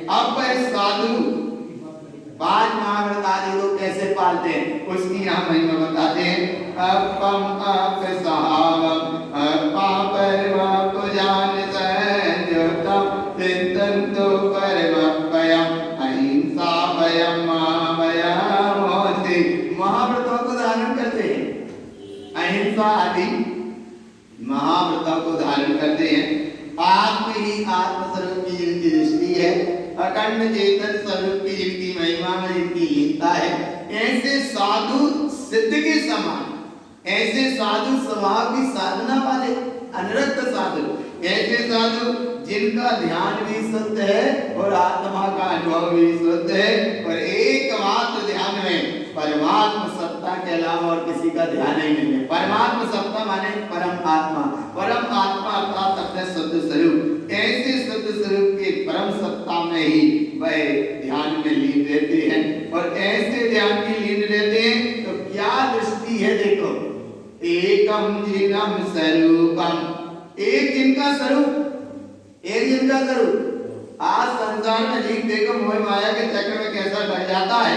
अब वह साधु 5 महाव्रत आदि लोग कैसे पालते हैं उसकी यहाँ महिमा बताते हैं। अपम अप सहावम पापरवा पुजान सहजोतम चिंतन्तो परमपयम अहिंसा भयम महाभयम होति। महाव्रतों को धारण करते हैं, अहिंसा आदि महाव्रतों को धारण करते हैं। आत्म ही आत्मस्वरूप की जिनकी दृष्टि है, अखंड चेतन स्वरूप की जिनकी महिमा में जिनकी लीनता है, ऐसे साधु सिद्ध के समान, ऐसे साधु स्वभाव की साधना वाले अनुरक्त साधु, ऐसे साधु जिनका ध्यान भी शुद्ध है और आत्मा का अनुभव भी शुद्ध है और एकमात्र ध्यान में परमात्मा सत्ता के अलावा और किसी का ध्यान ही नहीं है। परमात्मा सत्ता माने परम आत्मा, परम आत्मा अर्थात अपने शुद्ध स्वरूप, ऐसे शुद्ध स्वरूप के परम सत्ता में ही वह ध्यान में लीन रहते हैं। और ऐसे ध्यान में लीन रहते हैं तो क्या दृष्टि है, देखो, एकम जिनम स्वरूपम, एक जिनका स्वरूप, एक जिनका स्वरूप। आज संसार में जीव देखो मोह माया के चक्कर में कैसा ढल जाता है।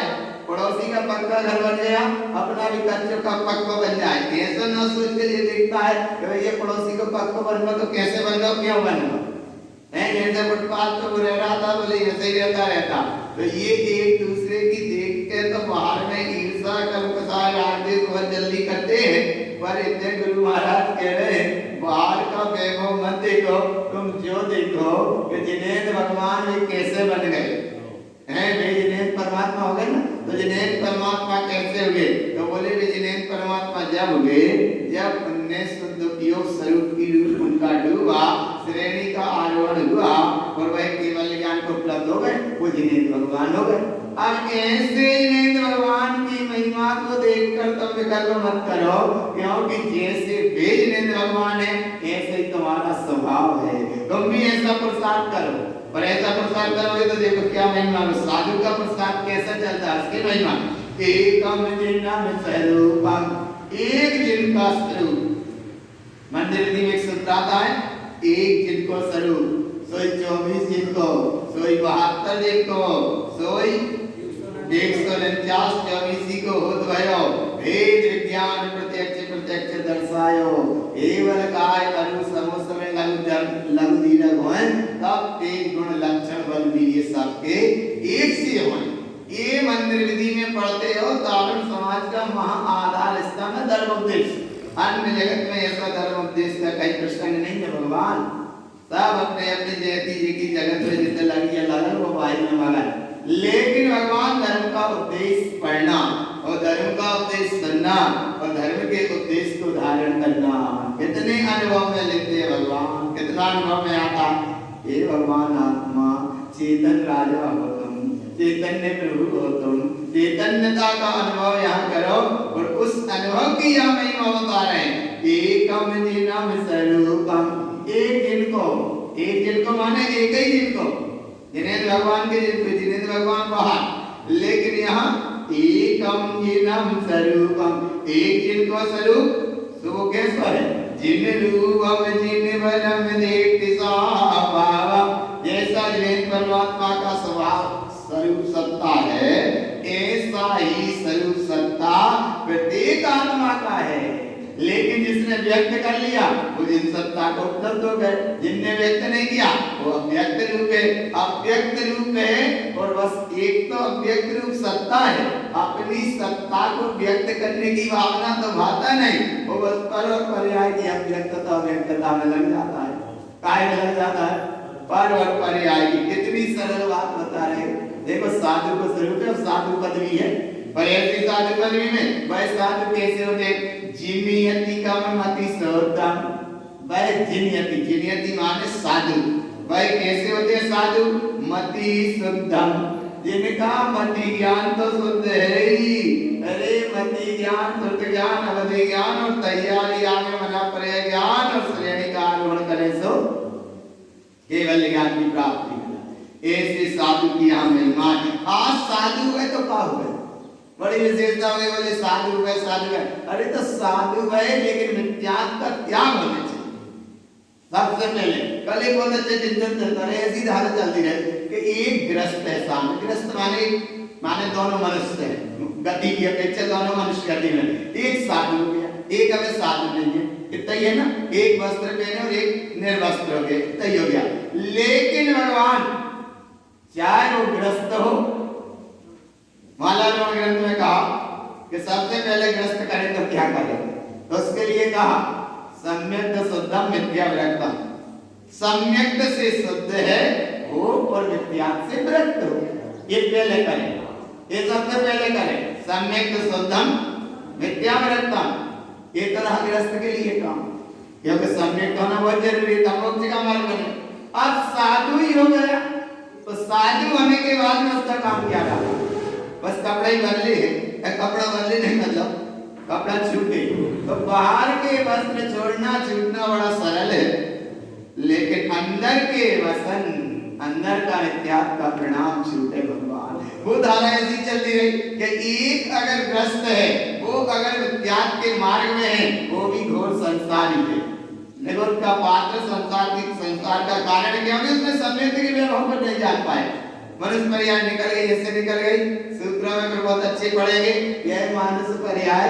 पड़ोसी का पक्का घर बन गया, अपना भी कच्चे का पक्का बन जाए, ऐसा ना सोच के ये देखता है कि ये पड़ोसी को पक्का बनवा तो कैसे बन गया, क्यों बनवा है। जैसे फुटपाथ पे रह रहा था बोले ऐसे ही रहता तो ये एक दूसरे की देख के तो बाहर में ईर्षा कलकसार आदि बहुत जल्दी करते हैं। पर इतने गुरु महाराज कह रहे हैं बाहर का वैभव मत देखो, तुम जो देखो कि जिनेंद्र भगवान भी कैसे बन गए हैं। वे जिनेंद्र परमात्मा हो गए ना, तो जिनेंद्र परमात्मा कैसे हुए, तो बोले वे जिनेंद्र परमात्मा जब हुए जब उनने शुद्ध योग स्वरूप की रूप उनका डूबा, श्रेणी का आरोहण हुआ और वह केवल ज्ञान को उपलब्ध हो गए, वो जिनेंद्र भगवान हो गए। अब ऐसे जिनेंद्र भगवान की महिमा को देखकर तुम विकल्प मत करो, क्योंकि जैसे वे जिनेंद्र भगवान है ऐसे ही तुम्हारा स्वभाव है, तुम भी ऐसा प्रसाद करो। और ऐसा प्रसाद करोगे तो देखो क्या महिमा है। साधु का प्रसाद कैसा चलता है, उसकी महिमा। एकम जिनम स्वरूपम, एक जिनका स्वरूप। मंदिर में एक सूत्र आता है, एक जिनको स्वरूप, सोई 24 जिनको, सोई 72 जिनको, सोई 149 24 को होत भयो, भेद विज्ञान प्रत्यक्ष प्रत्यक्ष दर्शायो, केवल काय अनु समस्त में लघु दीर्घ होए, तब तेज गुण लक्षण बल वीर्य सबके एक से होए। ये मंदिर विधि में पढ़ते हो, दारुण समाज का महा आधार स्तंभ है धर्म उपदेश। अन्य जगत में ऐसा धर्म उपदेश का कई प्रसंग नहीं है। भगवान सब अपने अपने जयती जी की जगत में जितने लगी है लगन वो भाई में मगन, लेकिन भगवान धर्म का उपदेश पढ़ना और धर्म का उपदेश सुनना और धर्म के उपदेश को धारण करना कितने अनुभव में लेते हैं भगवान, कितना अनुभव में आता। ये भगवान आत्मा चेतन राजा हो तुम, चैतन्य प्रभु हो तुम, चैतन्यता का अनुभव यहाँ करो और उस अनुभव की यहाँ महिमा बता रहे हैं। एकम जिनम स्वरूपम, एक जिनको, एक जिनको माने एक ही जिनको, जिनेंद्र भगवान के जिनको, जिनेंद्र भगवान बाहर, लेकिन यहाँ एकम जिनम स्वरूपम, एक जिनको स्वरूप, तो वो कैसा है, जिन रूपम जिन बलम देखति स्वभावम, जैसा जिनेंद्र परमात्मा का स्वभाव स्वरूप सत्ता है, ऐसा ही स्वरूप सत्ता प्रत्येक आत्मा का है। लेकिन जिसने व्यक्त कर लिया वो जिन सत्ता को उपलब्ध हो गए, जिनने व्यक्त नहीं किया वो अव्यक्त रूप है। अव्यक्त रूप है और बस एक तो अव्यक्त रूप सत्ता है, अपनी सत्ता को व्यक्त करने की भावना तो भाता नहीं, वो बस पर और पर्याय की अव्यक्तता व्यक्तता में लग जाता है। काय में लग जाता है, पर और पर्याय की। कितनी सरल बात बता रहे। देखो साधु को स्वरूप है, साधु पदवी है, पर ऐसी साधु पदवी में वह साधु कैसे होते, जिनियति का मति सोतम, वह जिनियति, जिनियति माने साधु, वह कैसे होते हैं साधु, मति शुद्धम, जिनका मति ज्ञान तो शुद्ध है ही। अरे मति ज्ञान, शुद्ध ज्ञान, अवधि ज्ञान और तैयारी आगे मना पड़े ज्ञान और श्रेणी का आरोहण करे सो केवल ज्ञान की प्राप्ति। ऐसे साधु की यहाँ महिमा है। आज साधु है तो क्या हुआ, बड़ी विशेषता हुई, बोले साधु है, साधु है। अरे तो साधु है लेकिन मिथ्यात्व का त्याग होना चाहिए। सबसे पहले कल एक बहुत अच्छे चिंतन चलता रहे, ऐसी धारा चलती रहे कि एक ग्रस्त है सामने, ग्रस्त माने दोनों मनुष्य हैं, गति की अपेक्षा दोनों मनुष्य गति में, एक साधु हो गया, एक हमें साधु नहीं है, इतना ही है ना, एक वस्त्र पहने और एक निर्वस्त्र हो गया, इतना ही हो गया। लेकिन भगवान चाहे वो ग्रस्त हो, माला ग्रंथ में कहा कि सबसे पहले ग्रस्त करें तो क्या करें, तो उसके लिए कहा सम्यक शुद्धम मिथ्या विरक्तम, सम्यक से शुद्ध है वो और मिथ्या से विरक्त हो, ये पहले करें, ये सबसे पहले करें, सम्यक शुद्धम मिथ्या विरक्तम, ये तरह ग्रस्त के लिए काम, क्योंकि सम्यक होना बहुत जरूरी है, तब मोक्ष का मार्ग बने। अब साधु ही हो गया तो साधु होने के बाद में उसका काम क्या रहा, बस कपड़ा ही बदले है, कपड़ा बदले नहीं मतलब कपड़ा छूटे, तो बाहर के वस्त्र छोड़ना छूटना बड़ा सरल है, लेकिन अंदर के वसन, अंदर का नित्यात्म का परिणाम छूटे भगवान। वो धारा ऐसी चलती रही कि एक अगर ग्रस्त है, वो अगर नित्यात्म के मार्ग में है, वो भी घोर संसारी है, लेकिन उसका पात्र संसार का कारण क्या है, उसने सम्यक के व्यवहार पर नहीं जान पाए, मनुष्य पर्याय निकल गई, ऐसे निकल गई, सूत्र में फिर बहुत अच्छे पढ़ेंगे, यह मानस पर्याय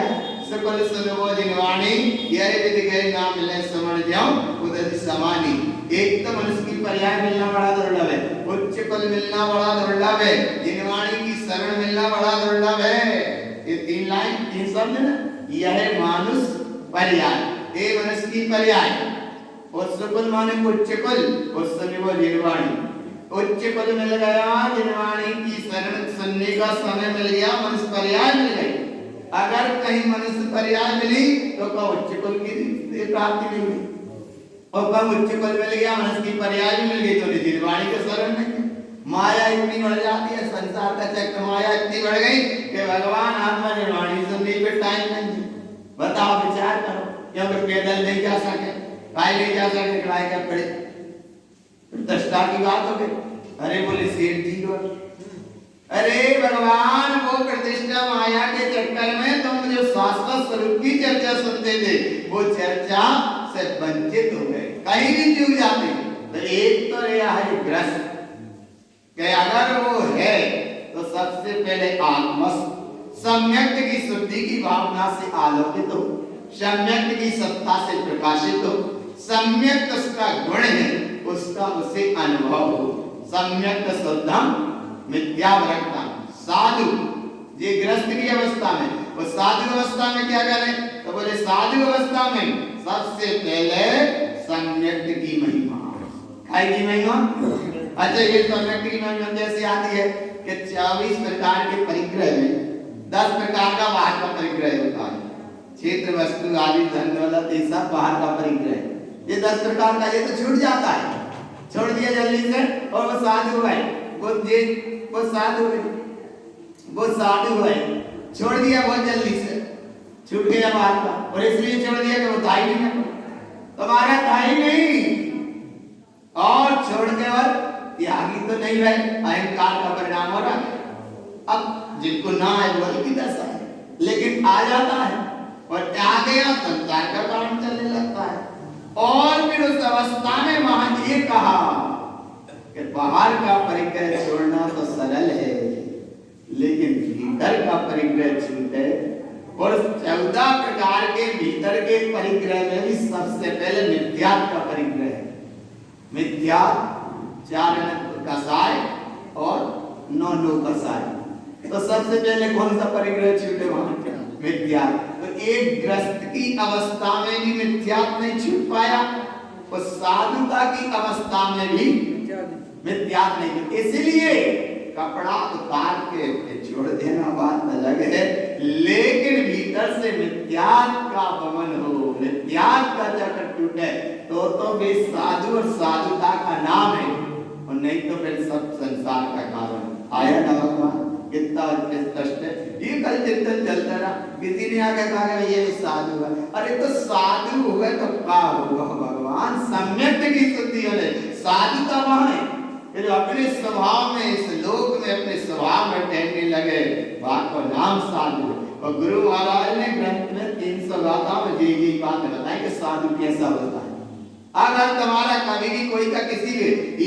सकल सुनवो जिनवाणी, यह विधि गए नाम मिले समझ जाओ उदति समानी। एक तो मनुष्य की पर्याय मिलना बड़ा दुर्लभ है, उच्च पद मिलना बड़ा दुर्लभ है, जिनवाणी की शरण मिलना बड़ा दुर्लभ है, ये तीन लाइन तीन शब्द ना, यह मानुष पर्याय, ये मनुष्य की पर्याय, और सुकुल माने उच्च कुल, और सुनवो जिनवाणी, उच्च पद मिल गया, जिनवाणी की शरण सुनने का समय मिल गया, मनुष्य पर्याय मिल गई। अगर कहीं मनुष्य पर्याय मिली तो का उच्च कुल की प्राप्ति नहीं हुई, और कब उच्च कुल मिल गया, मनुष्य की पर्याय भी मिल गई, तो जिनवाणी का शरण नहीं। माया इतनी बढ़ जाती है, संसार का चक्र माया इतनी बढ़ गई कि भगवान आत्मा निर्वाणी सुनने पे टाइम नहीं। बताओ, विचार करो, क्योंकि पैदल नहीं जा सके, काय नहीं जा सके, काय क्या पड़े, दृष्टा की बात हो गई। अरे बोले सेठ जी को, अरे भगवान वो प्रतिष्ठा माया के चक्कर में तुम जो शाश्वत स्वरूप की चर्चा सुनते थे, वो चर्चा से वंचित हो गए, कहीं भी चूक जाते। तो एक तो यह है ग्रस्त, कि अगर वो है तो सबसे पहले आत्मस्थ सम्यक की शुद्धि की भावना से आलोकित हो, सम्यक की सत्ता से प्रकाशित हो, सम्यक उसका गुण है, उसका उसे अनुभव हो, सम्यक शुद्धम मिथ्या विरक्तम। साधु ये ग्रस्त की अवस्था में, वो साधु अवस्था में क्या करें, तो बोले साधु अवस्था में सबसे पहले सम्यक की महिमा, काय की महिमा। अच्छा, ये सम्यक की महिमा जैसे आती है कि 24 प्रकार के परिग्रह में 10 प्रकार का बाहर का परिग्रह होता है, क्षेत्र वस्तु आदि धन दौलत ये सब बाहर का परिग्रह, ये 10 प्रकार का, ये तो छूट जाता है, छोड़ दिया जल्दी से, और वो साधु है, वो साधु है, वो साधु है, छोड़ दिया बहुत जल्दी से, छूट गया बाहर का, और इसलिए छोड़ दिया कि वो था ही नहीं, तुम्हारा था ही नहीं, और छोड़ के और त्यागी तो नहीं रहे, अहंकार का परिणाम हो रहा है। अब जिनको ना है वो की दशा है, लेकिन आ जाता है और आ गया, संसार का कारण चलने लगता है। और फिर उस अवस्था में वहां ये कहा कि बाहर का परिग्रह छोड़ना तो सरल है, लेकिन भीतर का परिग्रह छूटे, और 14 प्रकार के भीतर के परिग्रह में भी सबसे पहले मिथ्यात्व का परिग्रह है। मिथ्यात्व 4 कसाय और 9 कसाय, तो सबसे पहले कौन सा परिग्रह छूटे, वहां मिथ्यात्व। तो एक ग्रस्त की अवस्था में भी मिथ्यात्व नहीं छूट पाया, और साधुता की अवस्था में भी मिथ्यात्व नहीं, इसलिए कपड़ा उतार के छोड़ देना बात अलग है, लेकिन भीतर से मिथ्यात्व का गमन हो, मिथ्यात्व का चक्र टूटे, तो भी साधु और साधुता का नाम है, और नहीं तो फिर सब संसार का कारण। आया ना भगवान, कितना कष्ट है। ये कल चिंतन चलता रहा, किसी ने आके कहा ये साधु है, अरे तो साधु हुए तो क्या होगा भगवान, सम्यक की शुद्धि होने, साधुता वहां है, जो अपने स्वभाव में, इस लोक में अपने स्वभाव में ठहरने लगे, बात को नाम साधु। और गुरु महाराज ने ग्रंथ में 300 गाथा में जी बात बताई कि साधु कैसा होता है। अगर तुम्हारा कभी भी कोई का किसी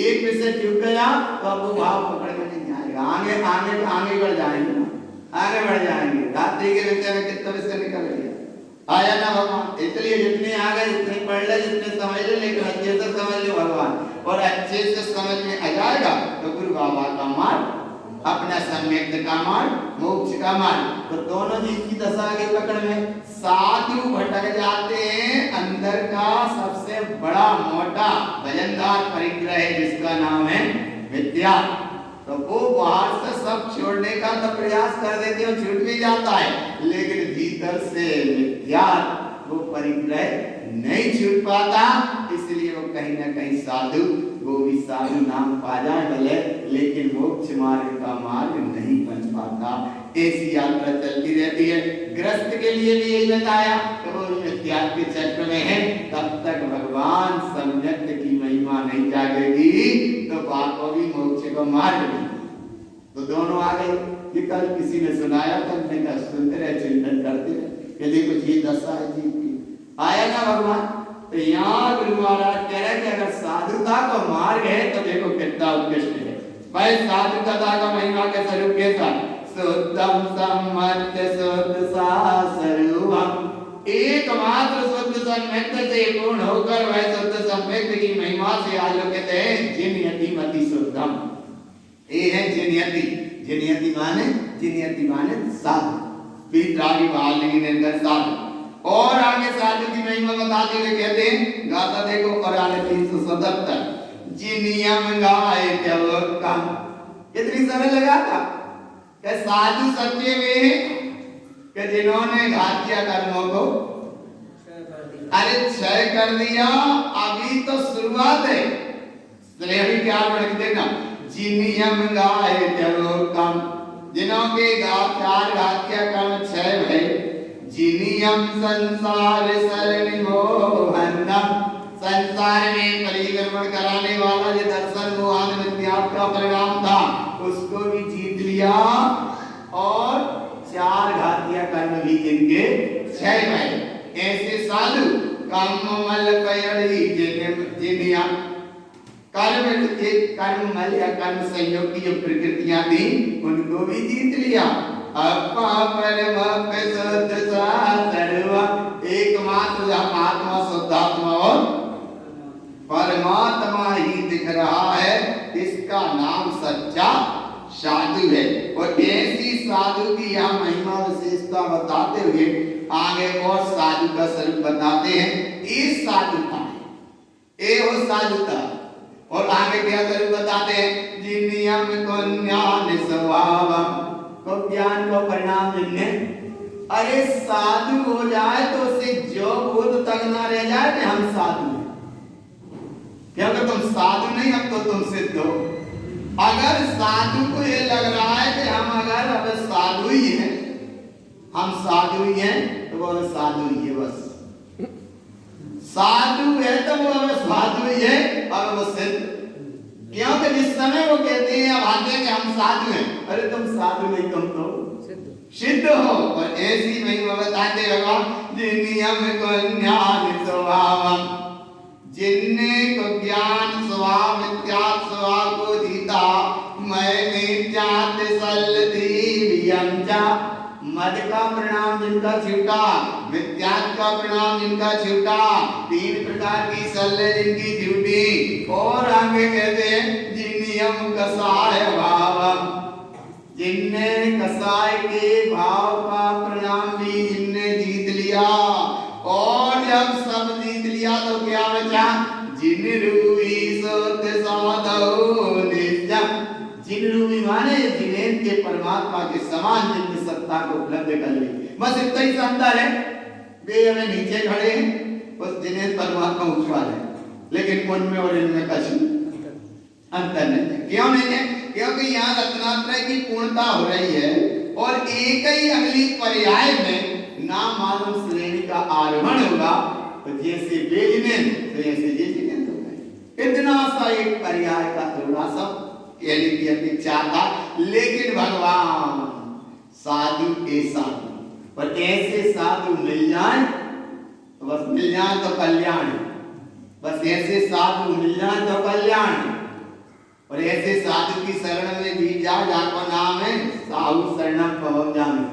एक विषय चूक गया तो अब वो भाव पकड़ में नहीं आएगा, आगे आगे आगे बढ़ जाएंगे ना, आगे बढ़ जाएंगे। रात्रि के विषय में कितना विषय निकल गया, आया ना भगवान। इसलिए जितने आ गए जितने पढ़ ले जितने समझ ले, लेकिन अच्छे से समझ लो भगवान, और अच्छे से समझ में आ जाएगा तो गुरु बाबा का मार्ग, अपना सम्यक का मार्ग, मोक्ष का मार्ग। तो दोनों जी की दशा के पकड़ में साधु भटक जाते हैं। अंदर का सबसे बड़ा मोटा वजनदार परिग्रह है जिसका नाम है विद्या, तो वो बाहर से सब छोड़ने का तो प्रयास कर देते हो, छूट भी जाता है, लेकिन भीतर से विद्या वो परिग्रह नहीं छूट पाता। इसलिए वो कहीं ना कहीं साधु, वो भी साधु नाम पा जाए भले, लेकिन मोक्ष मार्ग का मार्ग नहीं बन पाता। ऐसी यात्रा चलती रहती है। ग्रस्त के लिए भी यही बताया कि वो विद्या के चक्र में है, तब तक भगवान सम्यक की महिमा नहीं जागेगी तो बाको भी मोक्ष का मार्ग नहीं। तो दोनों आ गए। ये कल किसी ने सुनाया था, मैंने कहा सुनते रहे, चिंतन करते रहे कि देखो ये दशा है जी की, आया ना भगवान। तो यहाँ गुरु महाराज कह रहे कि अगर साधुता का मार्ग है तो देखो कितना उत्कृष्ट है। भाई साधुता का महिमा के स्वरूप कैसा, शुद्धम सम्मत शुद्ध सासरुवम, एकमात्र शुद्ध सम्यक्त से पूर्ण होकर वह शुद्ध सम्यक्त की महिमा से आलोकित है। जिनयति शुद्धम, ये है जिनयति। जिनयति माने साधु, पीत्रादि वाल्मीकि ने अंदर साधु। और आगे साधु की महिमा बताते हुए कहते हैं, गाता देखो कुरान 377, जिनियम गाय कम। कितनी सरल लगा था कि साधु सच्चे वे हैं कि जिन्होंने घातिया कर्मों को अरे क्षय कर दिया। अभी तो शुरुआत है, अभी क्या बढ़ देना। जिनियम गाय कम, जिन्हों के चार घातिया कर्म क्षय भय। जिनियम संसार शरण मोहनम, संसार में परिक्रमण कराने वाला जो दर्शन मोहन विद्यार्थ का परिणाम था उसको भी जीत लिया, और चार घातिया कर्म भी जिनके क्षय भय। ऐसे साधु काममल पयड़ी जिनिया कर्म मल या कर्म संयोग की जो प्रकृतियां थी उनको भी जीत लिया। एकमात्र आत्मा शुद्धात्मा और परमात्मा ही दिख रहा है, इसका नाम सच्चा साधु है। और ऐसी साधु की यह महिमा विशेषता बताते हुए आगे और साधु का स्वरूप बताते हैं। इस साधुता है, वो साधुता। और आगे क्या स्वरूप बताते हैं, जिनियम को ज्ञान स्वभावम, तो ज्ञान को परिणाम जिनने। अरे साधु हो जाए तो उसे जो बोध तक ना रह जाए कि हम साधु हैं, क्योंकि तुम साधु नहीं, अब तो तुम सिद्ध हो। अगर साधु को ये लग रहा है कि हम अगर अब साधु ही हैं, हम साधु ही हैं, तो वो साधु ही है, बस साधु है तो वो अब साधु ही है, अब वो सिद्ध। क्योंकि जिस समय वो कहते हैं अब आते हैं कि हम साधु हैं, अरे तुम साधु नहीं, तुम तो सिद्ध हो। और ऐसी महिमा बताते भगवान, जिनियम को ज्ञान स्वभावम, जिनने को ज्ञान स्वभाव मिथ्यात् स्वभाव को जीता। मैं मिथ्यात् सल्लतीव्यम च, मद का परिणाम जिनका छूटा, मिथ्यात् का परिणाम जिनका छूटा, तीन प्रकार की सल्ले जिनकी छूटी। और आगे कहते हैं, जिनियम कसाय भावम, जिनने कसाय के भाव का परिणाम भी जिनने जीत लिया। और जब सब जीत लिया तो क्या बचा, जिन रूपी शुद्ध साधु निजम। जिन रूपी माने जिन्हें के परमात्मा के समान जिनकी सत्ता को उपलब्ध कर ली, बस इतना ही अंतर है। वे हमें नीचे खड़े हैं, बस जिन्हें परमात्मा ऊपर है, लेकिन उनमें और इनमें कछु अंतर नहीं है। क्यों नहीं है, क्योंकि यहाँ रत्नात्रय की पूर्णता हो रही है, और एक ही अगली पर्याय में नाम मालूम श्रेणी का आरोहण होगा। तो जैसे बेजने तो ऐसे जैसे हो गए, इतना सा एक पर्याय का थोड़ा सा यानी कि अपेक्षा था। लेकिन भगवान साधु ऐसा, पर ऐसे साधु मिल जाए तो बस मिल जाए तो कल्याण। बस ऐसे साधु मिल जाए तो कल्याण। और ऐसे साधु की शरण में भी जा, जाको नाम है साहु शरणम पवम जामी।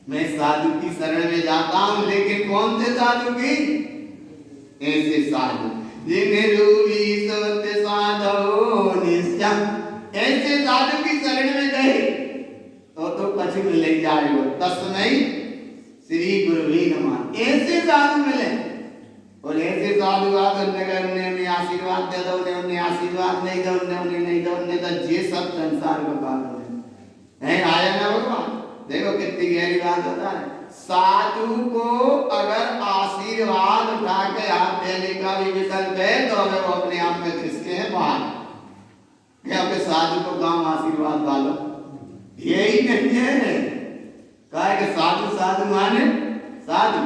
मैं साधु की शरण में जाता हूं, लेकिन कौन से साधु की? ऐसे साधु जिन्हें रूपी सत्य साधो निश्चम। ऐसे साधु की शरण में गए तो कछु मिल जाएगा। तस्मै श्री गुरुवे नमः। ऐसे साधु मिले और ऐसे साधु आकर उन्हें आशीर्वाद दे दो, उन्हें आशीर्वाद नहीं दो, उन्हें नहीं दो, उन्हें तो ये सब संसार का कारण है। आया ना भगवान? देखो कितनी गहरी बात होता है। साधु को अगर आशीर्वाद उठा के हाथ देने का भी विकल्प है तो हमें वो अपने आप में खिसके हैं बाहर। क्या पे साधु को काम आशीर्वाद वालो यही नहीं है। कहा कि साधु साधु माने साधु।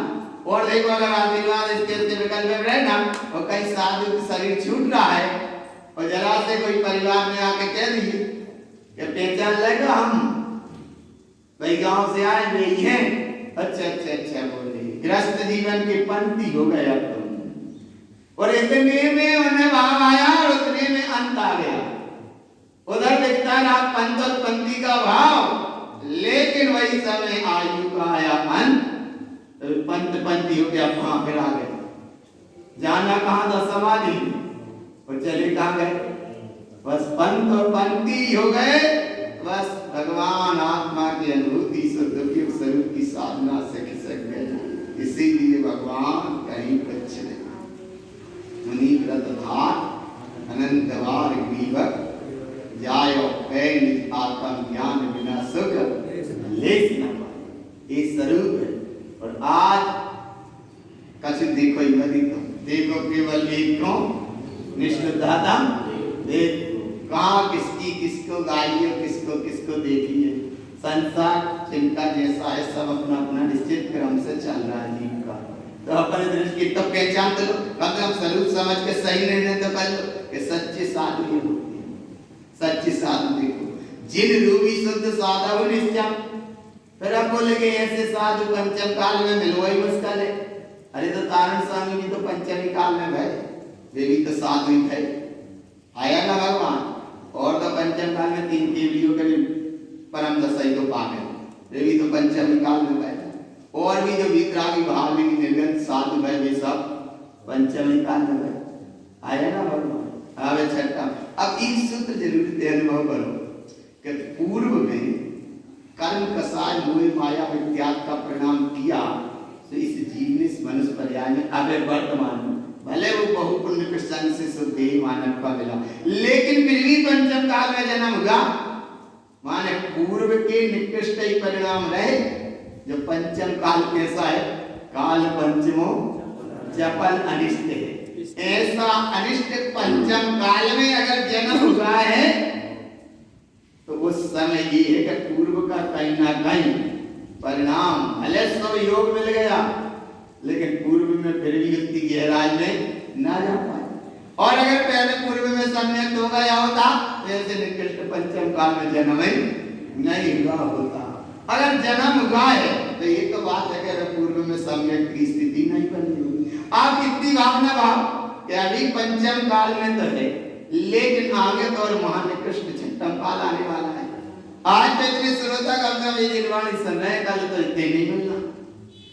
और देखो अगर आशीर्वाद इसके विकल्प में रहे ना, और कहीं साधु का शरीर छूट रहा है और जरा से कोई परिवार में आके कह दिए कि पहचान लेगा हम भाई गांव से आए वे हैं। अच्छा अच्छा अच्छा बोले गृहस्थ जीवन के पंथी हो गए अब तुम। और इतने में उन्हें भाव आया और उतने में अंत आ गया। उधर दिखता रहा पंथ और पंथी का भाव, लेकिन वही समय आयु का आया अंत, पंथ पंथी हो गया वहां फिर आ गए। जाना कहाँ था? समाधि। और चले कहाँ गए? बस पंथ और पंथी हो गए। बस भगवान आत्मा की अनुभूति सदगुरु स्वरूप की साधना से खिसक गए। इसीलिए भगवान कहीं कुछ नहीं। मुनि व्रत धार अनंत बार ग्रीवक जायो कई निज आत्म ज्ञान बिना सुख लेस न पाए। ये स्वरूप है। और आज कछ देखो ही देखो केवल एक को निष्ठुरता देखो कहाँ किसकी किसको गाइए, किसको किसको देखिए। संसार जिनका जैसा है सब अपना अपना निश्चित क्रम से चल रहा है जीव का। तो अपने दृष्टि की तो पहचान तो लो, मतलब स्वरूप समझ के सही निर्णय तो कर लो कि सच्चे साधु ये होते हैं। सच्चे साधु देखो जिन रूपी शुद्ध साधु निश्चय। फिर अब बोलेंगे ऐसे साधु पंचम काल में मिलो ही मुश्किल है। अरे तो तारण स्वामी जी तो पंचमी काल में भय, वे भी तो साधु ही थे। आया ना भगवान? और तो पंचम काल में 3 केवलियों के परम दशाई को पा गए, वे भी तो पंचमी काल में गए। और भी जो वितरागी भाव में निर्गत साधु भय वे सब पंचमी काल में गए। आया ना भगवान? आवे छठा। अब इस सूत्र जरूर से अनुभव करो कि पूर्व में कर्म कसाय मोह माया विद्यात का परिणाम किया तो इस जीव ने इस मनुष्य पर्याय में अबे वर्तमान में भले वो बहु पुण्य के संग से सुदेह मानव का मिला, लेकिन फिर भी पंचम काल में जन्म हुआ। माने पूर्व के निकृष्ट ही परिणाम रहे। जो पंचम काल कैसा है? काल पंचमो जपल अनिष्ट है। ऐसा अनिष्ट पंचम काल में अगर जन्म हुआ है तो उस समय ये है कि पूर्व का कहीं ना कहीं परिणाम भले सब योग मिल गया, लेकिन पूर्व में फिर भी उतनी गहराई में ना जा पाए। और अगर पहले पूर्व में सम्यक हो गया होता तो ऐसे निकृष्ट पंचम काल में जन्म नहीं हुआ होता। अगर जन्म हुआ है तो ये तो बात है कि अगर पूर्व में सम्यक की स्थिति नहीं बनी होगी। आप कितनी भावना भाव कि अभी पंचम काल में तो है, लेकिन आगे तो और महानिकृष्ट छठम काल आने वाला है। आज तो इतने श्रोता कम से कम निर्वाणी सुन रहे हैं, कल तो इतने नहीं मिलना।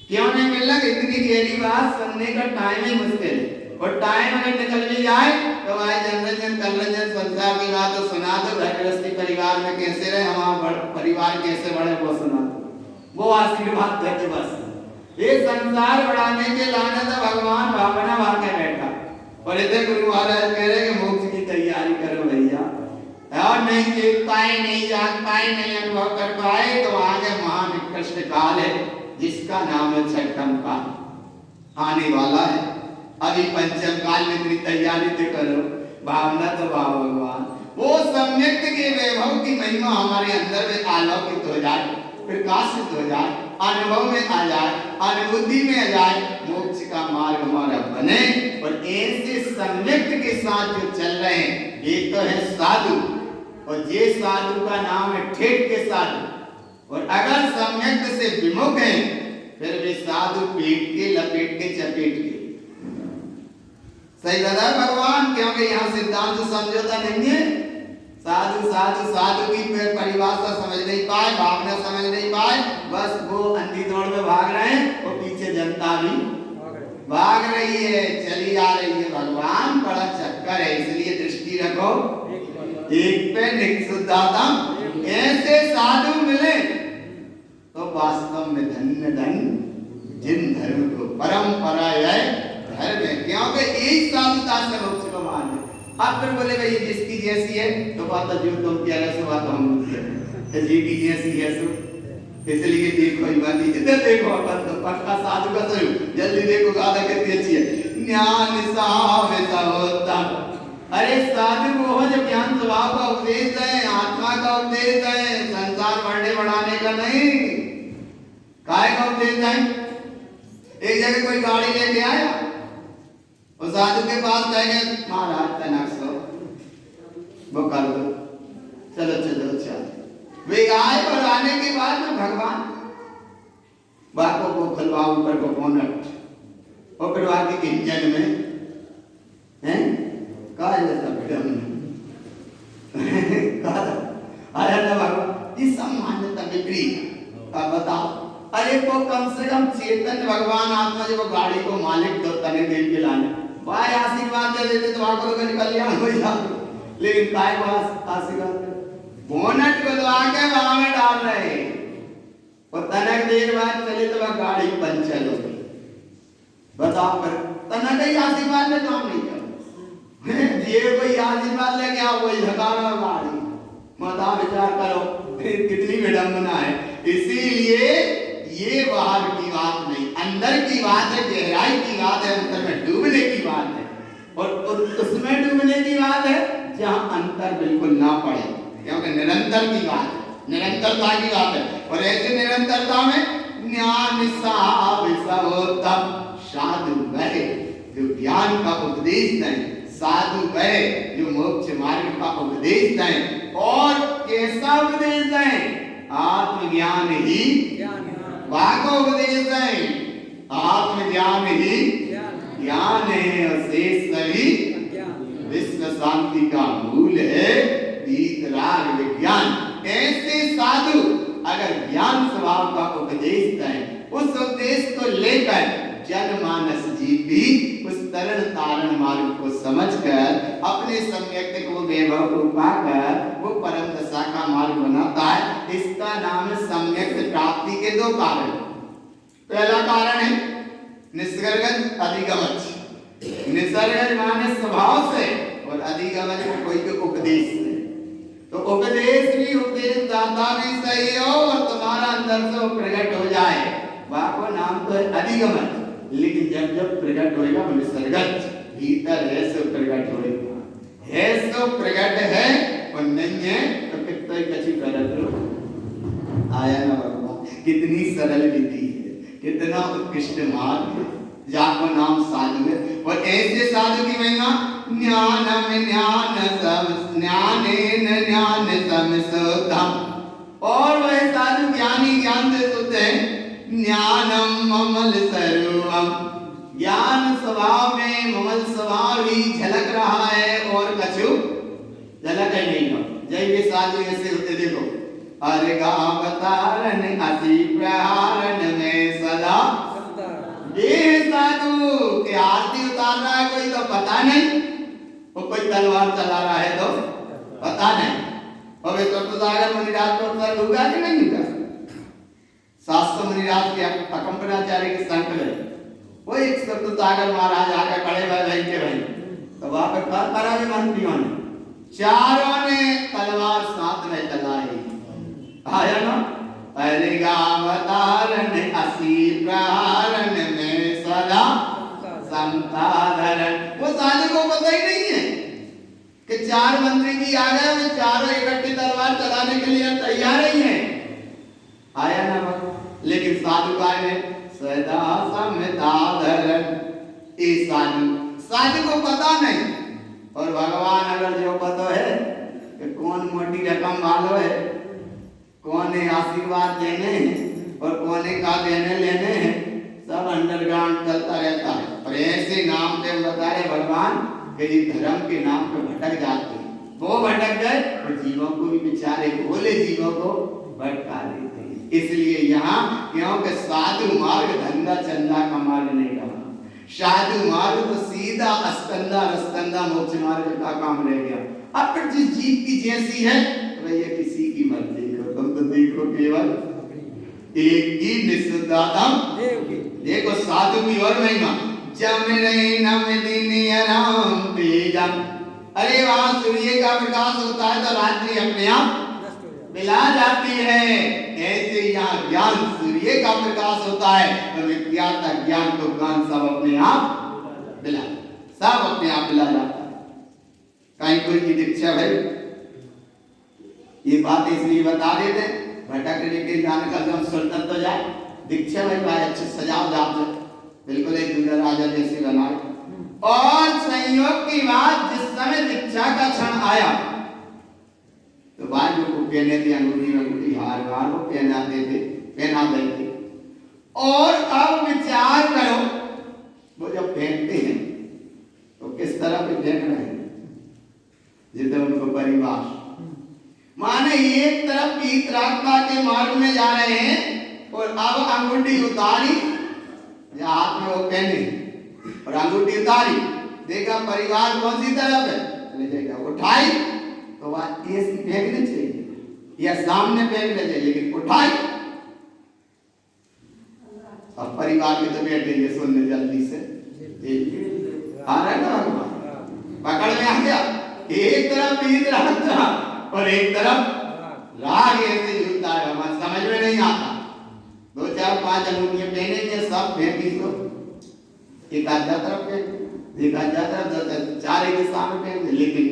क्यों नहीं मिलना? इतनी गहरी बात सुनने का टाइम ही मुश्किल है। और टाइम अगर निकल भी जाए तो भाई जनरंजन कलरंजन संसार की बात तो सुना दो। घर गृहस्थी परिवार में कैसे रहे, हमारा परिवार कैसे बढ़े वो सुना दो, वो आशीर्वाद देते बस। ये संसार बढ़ाने के लाने तो भगवान भावना भाग के बैठा। और इधर गुरु महाराज कह रहे कि मोक्ष की तैयारी करो भैया, और नहीं देख पाए, नहीं जान पाए, नहीं अनुभव कर पाए तो आगे महानिकृष्ट काल है जिसका नाम है छठम काल आने वाला है। अभी पंचम काल में इतनी तैयारी तो करो, भावना तो भाव भगवान वो सम्यक के वैभव की महिमा हमारे अंदर में आलोकित हो जाए, प्रकाशित हो जाए, अनुभव में आ जाए, अनुभूति में आ जाए, मोक्ष का मार्ग हमारा बने। और ऐसे सम्यक के साथ जो चल रहे हैं ये तो है साधु, और ये साधु का नाम है ठेठ के साधु। और अगर सम्यक से विमुख हैं फिर वे साधु पेट के लपेट के चपेट के सही बता भगवान, क्योंकि यहाँ सिद्धांत समझौता नहीं है। साधु साधु साधु की परिभाषा समझ नहीं पाए, भावना समझ नहीं पाए, बस वो अंधी दौड़ में भाग रहे हैं और पीछे जनता भी भाग रही है, चली आ रही है। भगवान बड़ा चक्कर है, इसलिए दृष्टि रखो एक पे निक्षुद्धातम। ऐसे साधु मिले तो वास्तव में धन्य धन जिन धर्म को परंपरा है धर्म है, क्योंकि एक साधुता से मोक्ष को मान है। अब फिर बोले भाई जिसकी जैसी है तो बात जो तुम कह रहे हो बात हम जी की जैसी है सो, इसलिए देखो इमानी इधर देखो अपन तो पक्का साधु का स्वरूप जल्दी देखो गाथा कितनी अच्छी है। ज्ञान सावेता होता, अरे साधु वो है जो ज्ञान स्वभाव का उपदेश है, आत्मा का उपदेश है, संसार बढ़ने बढ़ाने का नहीं। काय का उपदेश है? एक जगह कोई गाड़ी लेके आया और साधु के पास जाएंगे, महाराज तनाक सो वो कर दो, चलो चलो चलो। वे आए और आने के बाद में भगवान बातों को खुलवाओ ऊपर को बोनट और फिर आगे के इंजन में हैं कहा जैसा बेटा आया ना भगवान, ये सब मान्यता विपरीत। अब बताओ, अरे वो कम से कम चेतन भगवान आत्मा जो वो गाड़ी को मालिक तो तने दे के लाने भाई आशीर्वाद दे देते तो आपको तो कल्याण हो जाता, लेकिन काय को आशीर्वाद बोनट खुलवा के वहां में डाल रहे और तनक देर बाद चले तो वह गाड़ी पंचर हो गई। बताओ फिर तनक ही आशीर्वाद में काम नहीं कर ये कोई आशीर्वाद लेके आओ वही धकाना गाड़ी, मता विचार करो कितनी विडंबना है। इसीलिए ये बाहर की बात नहीं, अंदर की बात है, गहराई की बात है, अंतर में डूबने की बात है और उसमें डूबने की बात है जहां अंतर बिल्कुल ना पड़े, क्योंकि निरंतर की बात है, निरंतरता की बात है। और ऐसे निरंतरता में ज्ञान साधु साधु वह जो ज्ञान का उपदेश दें, साधु वह जो मोक्ष मार्ग का उपदेश दें। और कैसा उपदेश दें? आत्मज्ञान ही वाको उपदेश है, आत्मज्ञान ही ज्ञान है और शेष सभी विश्व शांति का मूल है वीतराग विज्ञान। ऐसे साधु अगर ज्ञान स्वभाव का उपदेश दें, उस उपदेश को लेकर जनमानस जी भी उस तरण तारण मार्ग को समझकर अपने सम्यक को वैभव को पाकर वो परम दशा का मार्ग बनाता है। इसका नाम है सम्यक प्राप्ति के दो कारण। पहला कारण है निसर्गज अधिगमच, निसर्गज माने स्वभाव से और अधिगमच को कोई के उपदेश से। तो उपदेश भी उपदेश दाता भी सही हो और तुम्हारा अंदर से वो प्रकट हो जाए, वह को नाम तो है अधिगमच। लेकिन जब जब प्रकट होएगा वो निसर्गज भीतर है सो प्रकट होएगा, है सो प्रकट है और नहीं है तो कितना कच्ची प्रकट आया ना भगवान। कितनी सरल विधि है, कितना उत्कृष्ट मार्ग है, जाको नाम साधु है। और ऐसे साधु की महिमा ज्ञानम ज्ञान सब ज्ञानेन ज्ञान सम सुधम, और वह साधु ज्ञानी ज्ञान से शुद्ध है। ज्ञानम ममल सर्वम, ज्ञान स्वभाव में ममल स्वभाव ही झलक रहा है और कछु झलक ही नहीं हो। जय वे साधु ऐसे होते देखो, अरे गावतारन अति प्रहारन में सदा ये साधु के आरती उतार रहा है कोई तो पता नहीं, वो कोई तलवार चला रहा है तो पता नहीं। और वे सप्तसागर मुनिराज को सर होगा कि नहीं होगा? शास्त्र मुनिराज के अकंपनाचार्य के संग में वो एक सप्तसागर महाराज आकर खड़े भाई भाई के भाई तो वहां पर करा भी मंत्रियों ने चारों ने तलवार साथ में चलाई। आया ना, अरे गावतारन असी प्रहारन में सदा समताधरन। वो साधु को पता ही नहीं है कि चार मंत्री भी आ गए, वो चारों इकट्ठी तलवार चलाने के लिए तैयार ही हैं। आया ना बाबा, लेकिन साधु का है सदा समताधरन। ये साधु को पता नहीं, और भगवान अगर जो पता है कि कौन मोटी रकम वालो है, कौन है आशीर्वाद देने हैं और कौन का देने लेने हैं, सब अंडरग्राउंड चलता रहता है। और और ऐसे नाम पे बता रहे भगवान कि ये धर्म के नाम पे भटक जाते हैं, वो भटक गए तो जीवों को भी बेचारे भोले जीवों को भटका देते हैं। इसलिए यहाँ क्योंकि साधु मार्ग धंधा चंदा का मार्ग नहीं रहा, साधु मार्ग तो सीधा अस्कंदा रस्कंदा मोक्ष मार्ग का काम रह गया। अब जिस जीव की जैसी है भैया किसी की मत देखो, तुम तो देखो केवल एक ही निष्दातम। देखो साधु की और महिमा, जम रहे नम दिन आराम बेजम। अरे वहां सूर्य का प्रकाश होता है तो रात्रि अपने आप मिला जाती है, ऐसे यहाँ ज्ञान सूर्य का प्रकाश होता है तो विद्या का ज्ञान तो ज्ञान सब अपने आप मिला, सब अपने आप मिला जाता है। कहीं कोई की दीक्षा है, ये बात इसलिए बता देते भटकने के जाने का जब सुल्तान तो जाए दीक्षा भाई भाई अच्छे सजाओ जाप बिल्कुल एक दूसरा राजा जैसे बनाए। और संयोग की बात जिस समय दीक्षा का क्षण आया तो बाद में को पहने थे अंगूठी हार वार वो पहना देते। और अब विचार करो वो जब फेंकते हैं तो किस तरह पे फेंक रहे हैं, जिधर उनको परिवार माने एक तरफ पीतरात्मा के मार्ग में जा रहे हैं और अब अंगूठी उतारी या हाथ में वो पहने और अंगूठी उतारी, देखा परिवार कौन सी तरफ है, उठाई तो बात ये फेंकनी चाहिए या सामने फेंकना चाहिए, लेकिन उठाई। अब परिवार के तो बैठे ये सुनने जल्दी से आ रहा है ना, पकड़ में आ गया, एक तरफ पीत रहा था और एक तरफ राग ऐसे झूठता है, हमारे समझ में नहीं आता। 2 4 5 अंगूठियां पहनेंगे सब फेंकी तो एक आधा तरफ फेंक एक आधा तरफ 4 एक सामने फेंक, लेकिन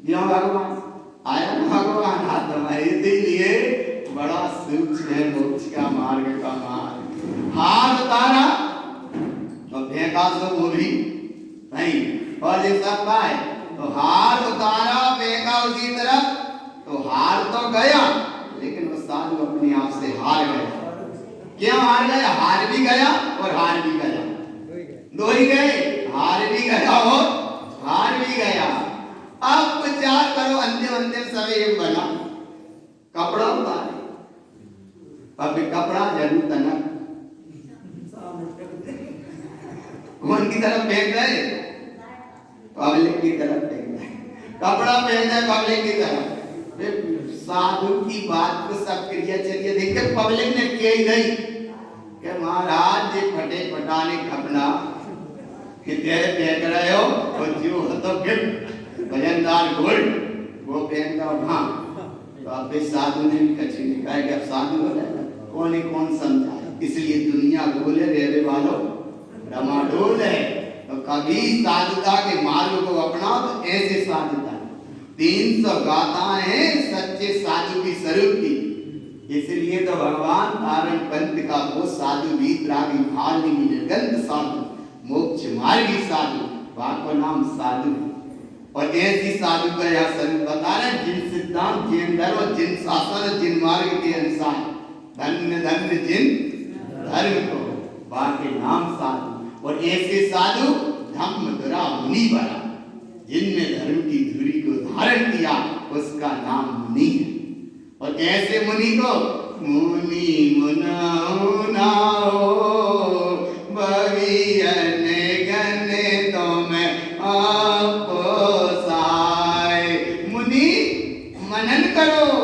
क्यों भगवान आया ना भगवान हाथ हमारे लिए बड़ा सूक्ष्म है मोक्ष का मार्ग का मार्ग। हाथ उतारा तो फेंका सो वो भी नहीं, और ये सब पाए तो हाथ उतारा फेंका उसी तरफ तो हार तो गया, लेकिन वो साधु अपने आप से हार गया। क्यों हार गया, हार भी गया और हार भी गया, दो ही गए, हार भी गया और हार भी गया। अब विचार करो अंतिम अंतिम समय बना कपड़ा उतारे, अब कपड़ा जरूर तना कौन की तरफ फेंक रहे, पब्लिक की तरफ फेंक रहे, कपड़ा फेंक रहे पब्लिक की तरफ। साधु की बात को सब क्रियाचर्या देख के पब्लिक ने किया ही नहीं कि महाराज ये फटे फटाने कपड़ा कितने फेंक रहे हो, और जो तो फिर भजनदार गोल्ड वो फेंक दो। हाँ तो अब साधु ने भी कच्ची नहीं कहा कि अब साधु बोले कौन ही कौन समझा, इसलिए दुनिया बोले रहने वालों ब्रह्मांडोल है। तो कभी साधुता के मार्ग को अपनाओ तो ऐसे साधुता 300 गाथाएं हैं सच्चे साधु की स्वरूप की। इसलिए तो भगवान तारण पंथ का वो साधु वीतरागी भाली निर्गंध साधु मोक्ष मार्गी साधु बाको नाम साधु। और ऐसी साधु का यह स्वरूप बता रहे जिन सिद्धांत जिन धर्म जिन शासन जिन मार्ग के अनुसार धन्य धन्य जिन धर्म को बाके नाम साधु। और ऐसे साधु धम्म दुरा मुनि बना, जिनने धर्म की धुरी को धारण किया उसका नाम मुनि है। और ऐसे मुनि को मुनि मुनाओ नाओ बवियन गने तो मैं आपो साय। मुनि मनन करो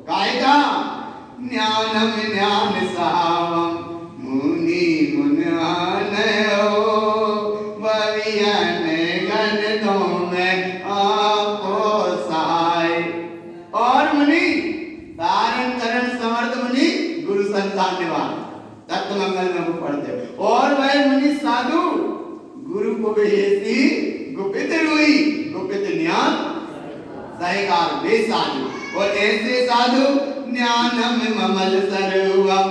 काय का ज्ञानम ज्ञान सहावम मुनि मुनानयो बवियन गन तो मैं आपो सहाय। और मुनि धारण करण समर्थ मुनि गुरु संतान निवास तत्व मंगल में वो पढ़ते। और वह मुनि साधु गुरु को बेसी गुपित रुई गुपित ज्ञान सहकार वे साधु। और ऐसे साधु ज्ञानम ममल सर्वम।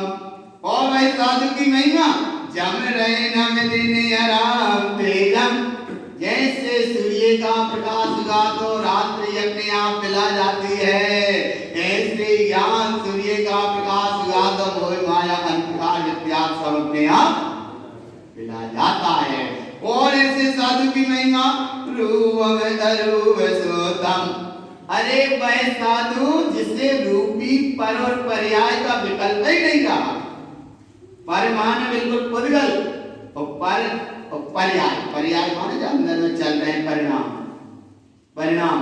और वह साधु की महिमा जम रहे नम दिन आराम तेजम। जैसे सूर्य का प्रकाश हुआ तो रात्रि अपने आप मिला जाती है, ऐसे ज्ञान सूर्य का प्रकाश हुआ तो मोह माया अंधकार इत्यादि सब अपने आप मिला जाता है। और ऐसे साधु की महिमा रूप अरूप सोतम। अरे वह साधु जिसे रूपी पर और पर्याय का विकल्प ही नहीं रहा। पर माने बिल्कुल पुद्गल और पर और पर्याय, पर्याय माने जो अंदर में चल रहे हैं परिणाम, परिणाम।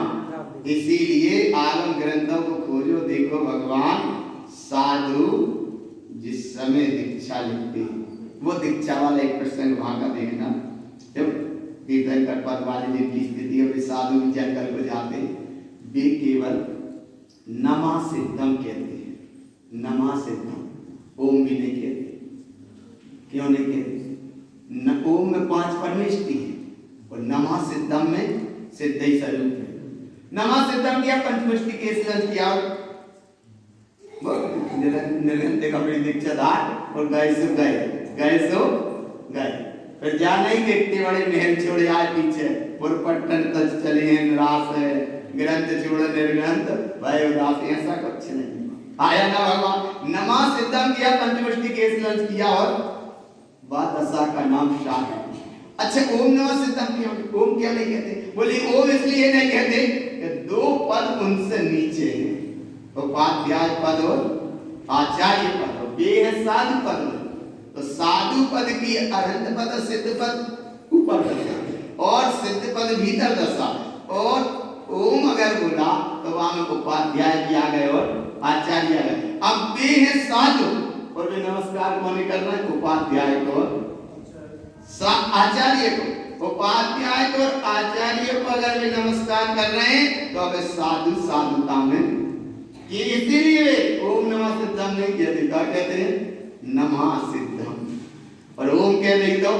इसीलिए आगम ग्रंथों को खोजो, देखो भगवान साधु जिस समय दीक्षा लिखते वो दीक्षा वाला एक प्रसंग वहां का देखना। जब तीर्थंकर पद वाले जिनकी स्थिति है, साधु भी जंगल को जाते, वे केवल नमा सिद्धम कहते हैं। नमा सिद्धम, ओम भी नहीं कहते। क्यों नहीं कहते? न ओम में 5 परमेष्टि है और नमा सिद्धम में सिद्ध ही स्वरूप है। नमा सिद्धम किया, पंचमुष्टि केस लंच किया, निर्गंते कपड़ी दीक्षाधार और गए सो गए, गए सो गए। फिर जा नहीं देखते बड़े महल छोड़े आए पीछे, पुरपट्टन तज चले हैं निराश है, ग्रंथ छोड़ निर्ग्रंथ भाई उदास, ऐसा कुछ नहीं आया ना भगवान। नमा सिद्धम किया, पंचमुष्टि केस लंच किया और बात दशा का नाम शाह है। अच्छा ओम नमः सिद्धम क्यों, ओम क्या नहीं कहते? बोले ओम इसलिए नहीं कहते कि 2 पद उनसे नीचे हैं, उपाध्याय पद और आचार्य पद, और ये है साधु पद में। तो साधु पद की अरहंत पद सिद्ध पद ऊपर दशा और सिद्ध पद भीतर दशा, और ओम अगर बोला तो वहां में उपाध्याय भी आ गए और आचार्य आ गए। अब वे है साधु और वे नमस्कार कौन कर रहे हैं? उपाध्याय को आचार्य को, उपाध्याय को और आचार्य को अगर वे नमस्कार कर रहे हैं तो अब साधु साधुता में ये, इसीलिए ओम नमः सिद्धम नहीं कहते, क्या कहते हैं? नमः सिद्धम। और ओम कह दे तो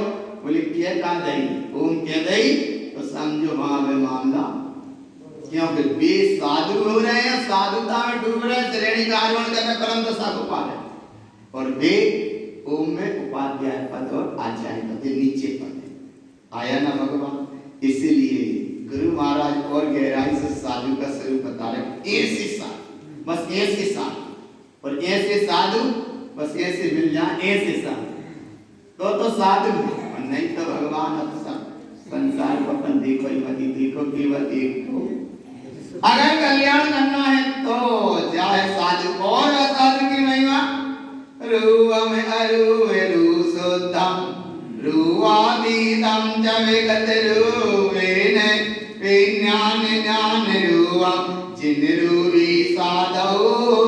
बोले क्या कहा दई, ओम कह दई तो समझो वहां में मामला, क्योंकि वे साधु हो रहे हैं, साधुता में डूब रहे हैं, श्रेणी का आरोहण कर रहे, परम दशा को पा रहे हैं, और वे ओम में उपाध्याय पद और आचार्य पद नीचे पद है। आया ना भगवान? इसीलिए गुरु महाराज और गहराई से साधु का स्वरूप बता रहे। ऐसे साधु, बस ऐसे साधु, और ऐसे साधु बस ऐसे मिल जाए, ऐसे साधु तो साधु है, और नहीं तो भगवान अब सब संसार को अपन देखो ही मत, देखो केवल एक को। अगर कल्याण करना है तो जाए साधु, और साधु की महिमा रूपम अरूप शुद्धम रूपातीतम च विगत रूपेण विज्ञान ज्ञान रूपम जिन रूपी साधु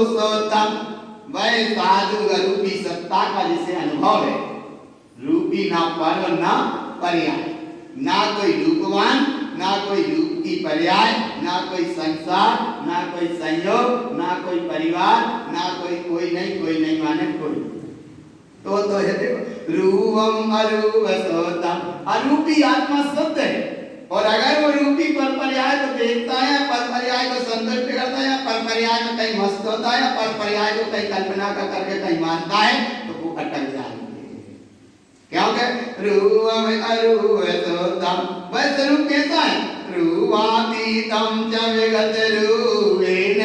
शुद्धम। वह साधु रूपी सत्ता का जिसे अनुभव है, रूपी ना पर ना पर्याय, ना कोई रूपवान, ना कोई रूप की पर्याय, ना कोई संसार, ना कोई संयोग, ना कोई परिवार, ना कोई नहीं माने कोई। तो है देखो रूपम अरूप सोतम, अरूपी आत्मा शुद्ध है, और अगर वो रूपी पर पर्याय को देखता है, पर पर्याय को संतुष्ट करता है, पर पर्याय में कहीं मस्त होता है, पर पर्याय को कहीं कल्पना का करके कहीं मानता है, तो वो अटक जाएगा। क्योंकि रूपम अरूप सोतम, वह स्वरूप कैसा है? रूपातीतम च विगत रूपेण,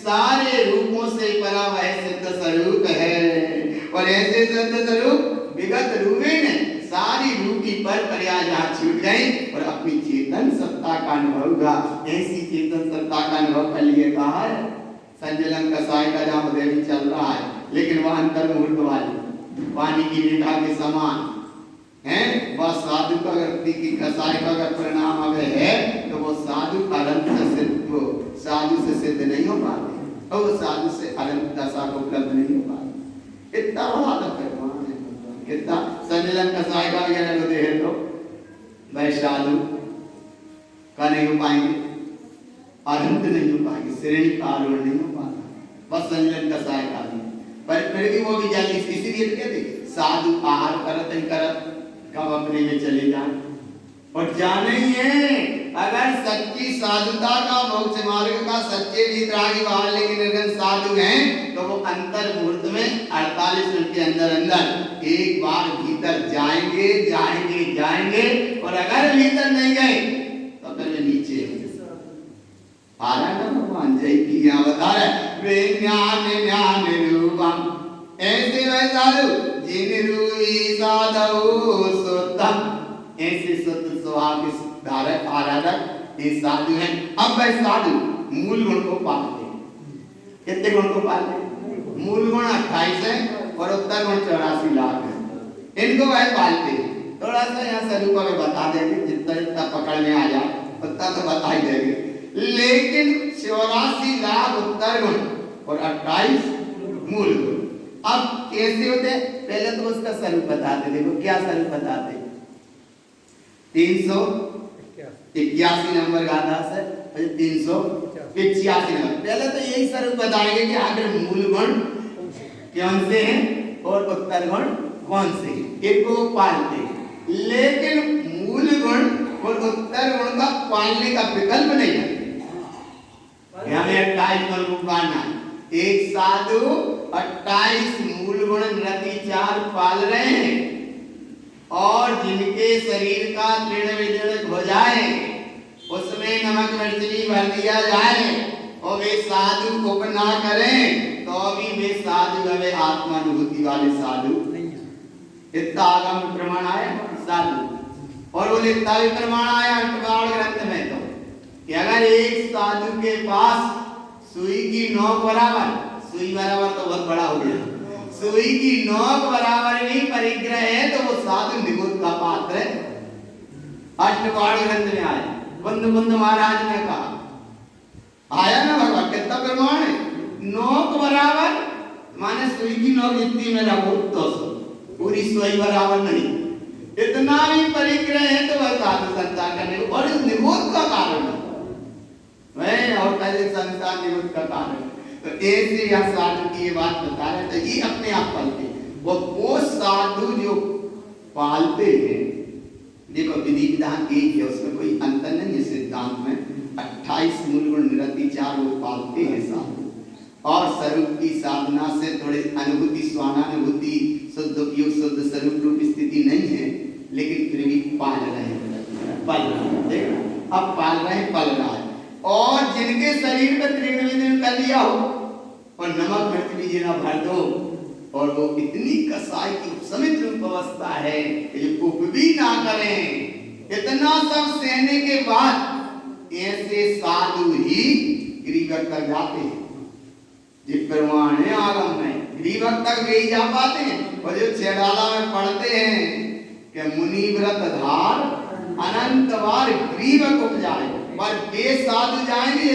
सारे रूपों से परा वह सिद्ध स्वरूप है, और ऐसे सिद्ध स्वरूप विगत रूपेण, सारी रूपी पर पर्याय जहाँ छूट गई और अपनी चेतन सत्ता का अनुभव हुआ। ऐसी चेतन सत्ता का अनुभव कर लिए कहा है संजलन कसाय का जहाँ उदय चल रहा है, लेकिन वह अंतर मुहूर्त वाली पानी की रेखा के समान है। वह साधु का व्यक्ति की कसाय का अगर परिणाम अगर है तो वो साधु अनंत से सिद्ध, वो साधु से सिद्ध नहीं हो पाते, और वो साधु से अनंत दशा को उपलब्ध नहीं हो पाते। इतना बड़ा परिमाण है, कितना संजलन कसाय का अगर उदय है तो वह साधु का नहीं हो पाएंगे, अनंत नहीं हो पाएंगे, श्रेणी का आरोहण नहीं हो पाता, बस संजलन कसाय का भी, पर फिर भी वो भी जल्दी, इसीलिए कहते साधु आहार करत ही करत कब अपने में चले जाए, और जाने ही है अगर सच्ची साधुता का, मोक्ष मार्ग का सच्चे वीतरागी बाहर लेकिन अगर साधु हैं तो वो अंतर मुहूर्त में 48 मिनट के अंदर अंदर एक बार भीतर जाएंगे जाएंगे जाएंगे, और अगर भीतर नहीं गए तो फिर वे नीचे आ रहा है। भगवान जय की यहाँ बता रहे वे ज्ञान ज्ञान रूपम, ऐसे वह साधु जिन रूपी साधु शुद्धम, ऐसे शुद्ध स्वभाव के धारक आराधक ये साधु हैं। अब वह साधु मूल गुण को पालते हैं। कितने गुण को पालते हैं? मूल गुण 28 है और उत्तर गुण 84 लाख है। इनको वह पालते हैं। थोड़ा सा यहाँ स्वरूप में बता देंगे, जितना जितना पकड़ में आ जाए उतना तो बता ही देंगे। लेकिन 84 लाख उत्तर गुण और 28 मूल गुण। अब कैसे होते? पहले तो उसका स्वरूप बताते। देखो क्या स्वरूप बताते? 381 नंबर गाथा से 385 नंबर। पहले तो यही स्वरूप बताएंगे कि आखिर मूल गुण कौन से हैं और उत्तर गुण कौन से हैं, इनको पालते हैं। लेकिन मूल गुण और उत्तर गुण का पालने का विकल्प नहीं है। हमें 28 गुण को पालना। एक साधु 28 मूल गुण नृति 4 पाल रहे हैं और जिनके शरीर का तृण विदृढ़ हो जाए, उसमें नमक मिर्च भी भर दिया जाए और वे साधु को ना करें तो भी वे साधु वे आत्मानुभूति वाले साधु नहीं है। इतना आगम प्रमाण आया साधु। और वो लिखता भी प्रमाण आया अंतवाड़ ग्रंथ में तो कि अगर एक साधु के पास सुई की नोक बराबर, सुई बराबर तो बहुत बड़ा हो गया, सुई की नोक बराबर भी परिग्रह है तो वो साधु निगुत का पात्र है। अष्टवाड़ ग्रंथ में आया, बुंद बुंद महाराज ने कहा आया ना भगवान, कितना प्रमाण है? नोक बराबर माने सुई की नोक इतनी में रखो तो पूरी सुई बराबर नहीं, इतना भी परिग्रह है तो वह साधु संसार करने को और इस निगुत का कारण है वह, और पहले संसार निगुत का कारण। तो ऐसे या साधु की ये बात बता रहे तो ये अपने आप पालते वो साधु जो पालते हैं। देखो विधि विधान एक है, उसमें कोई अंतर नहीं है सिद्धांत में। 28 मूल गुण निरति 4 वो पालते हैं साधु और स्वरूप की साधना से थोड़े अनुभूति स्वानानुभूति शुद्ध उपयोग शुद्ध स्वरूप रूप स्थिति नहीं है, लेकिन फिर भी पाल रहे हैं, पल रहे हैं। देखो अब पाल रहे हैं, पल रहा है। और जिनके शरीर में तृण विदृढ़ कर दिया हो और नमक मिर्च भी जीना भर दो और वो इतनी कसाई की समित रूप अवस्था है कि जो उप भी ना करें, इतना सब सहने के बाद ऐसे साधु ही गिरिवत तक जाते हैं। जिस प्रमाण है आगम में गिरिवत तक वे ही जा पाते हैं। और जो छेड़ाला में पढ़ते हैं कि मुनि व्रत धार अनंत बार ग्रीवक उपजाए, पर वे साधु जाएंगे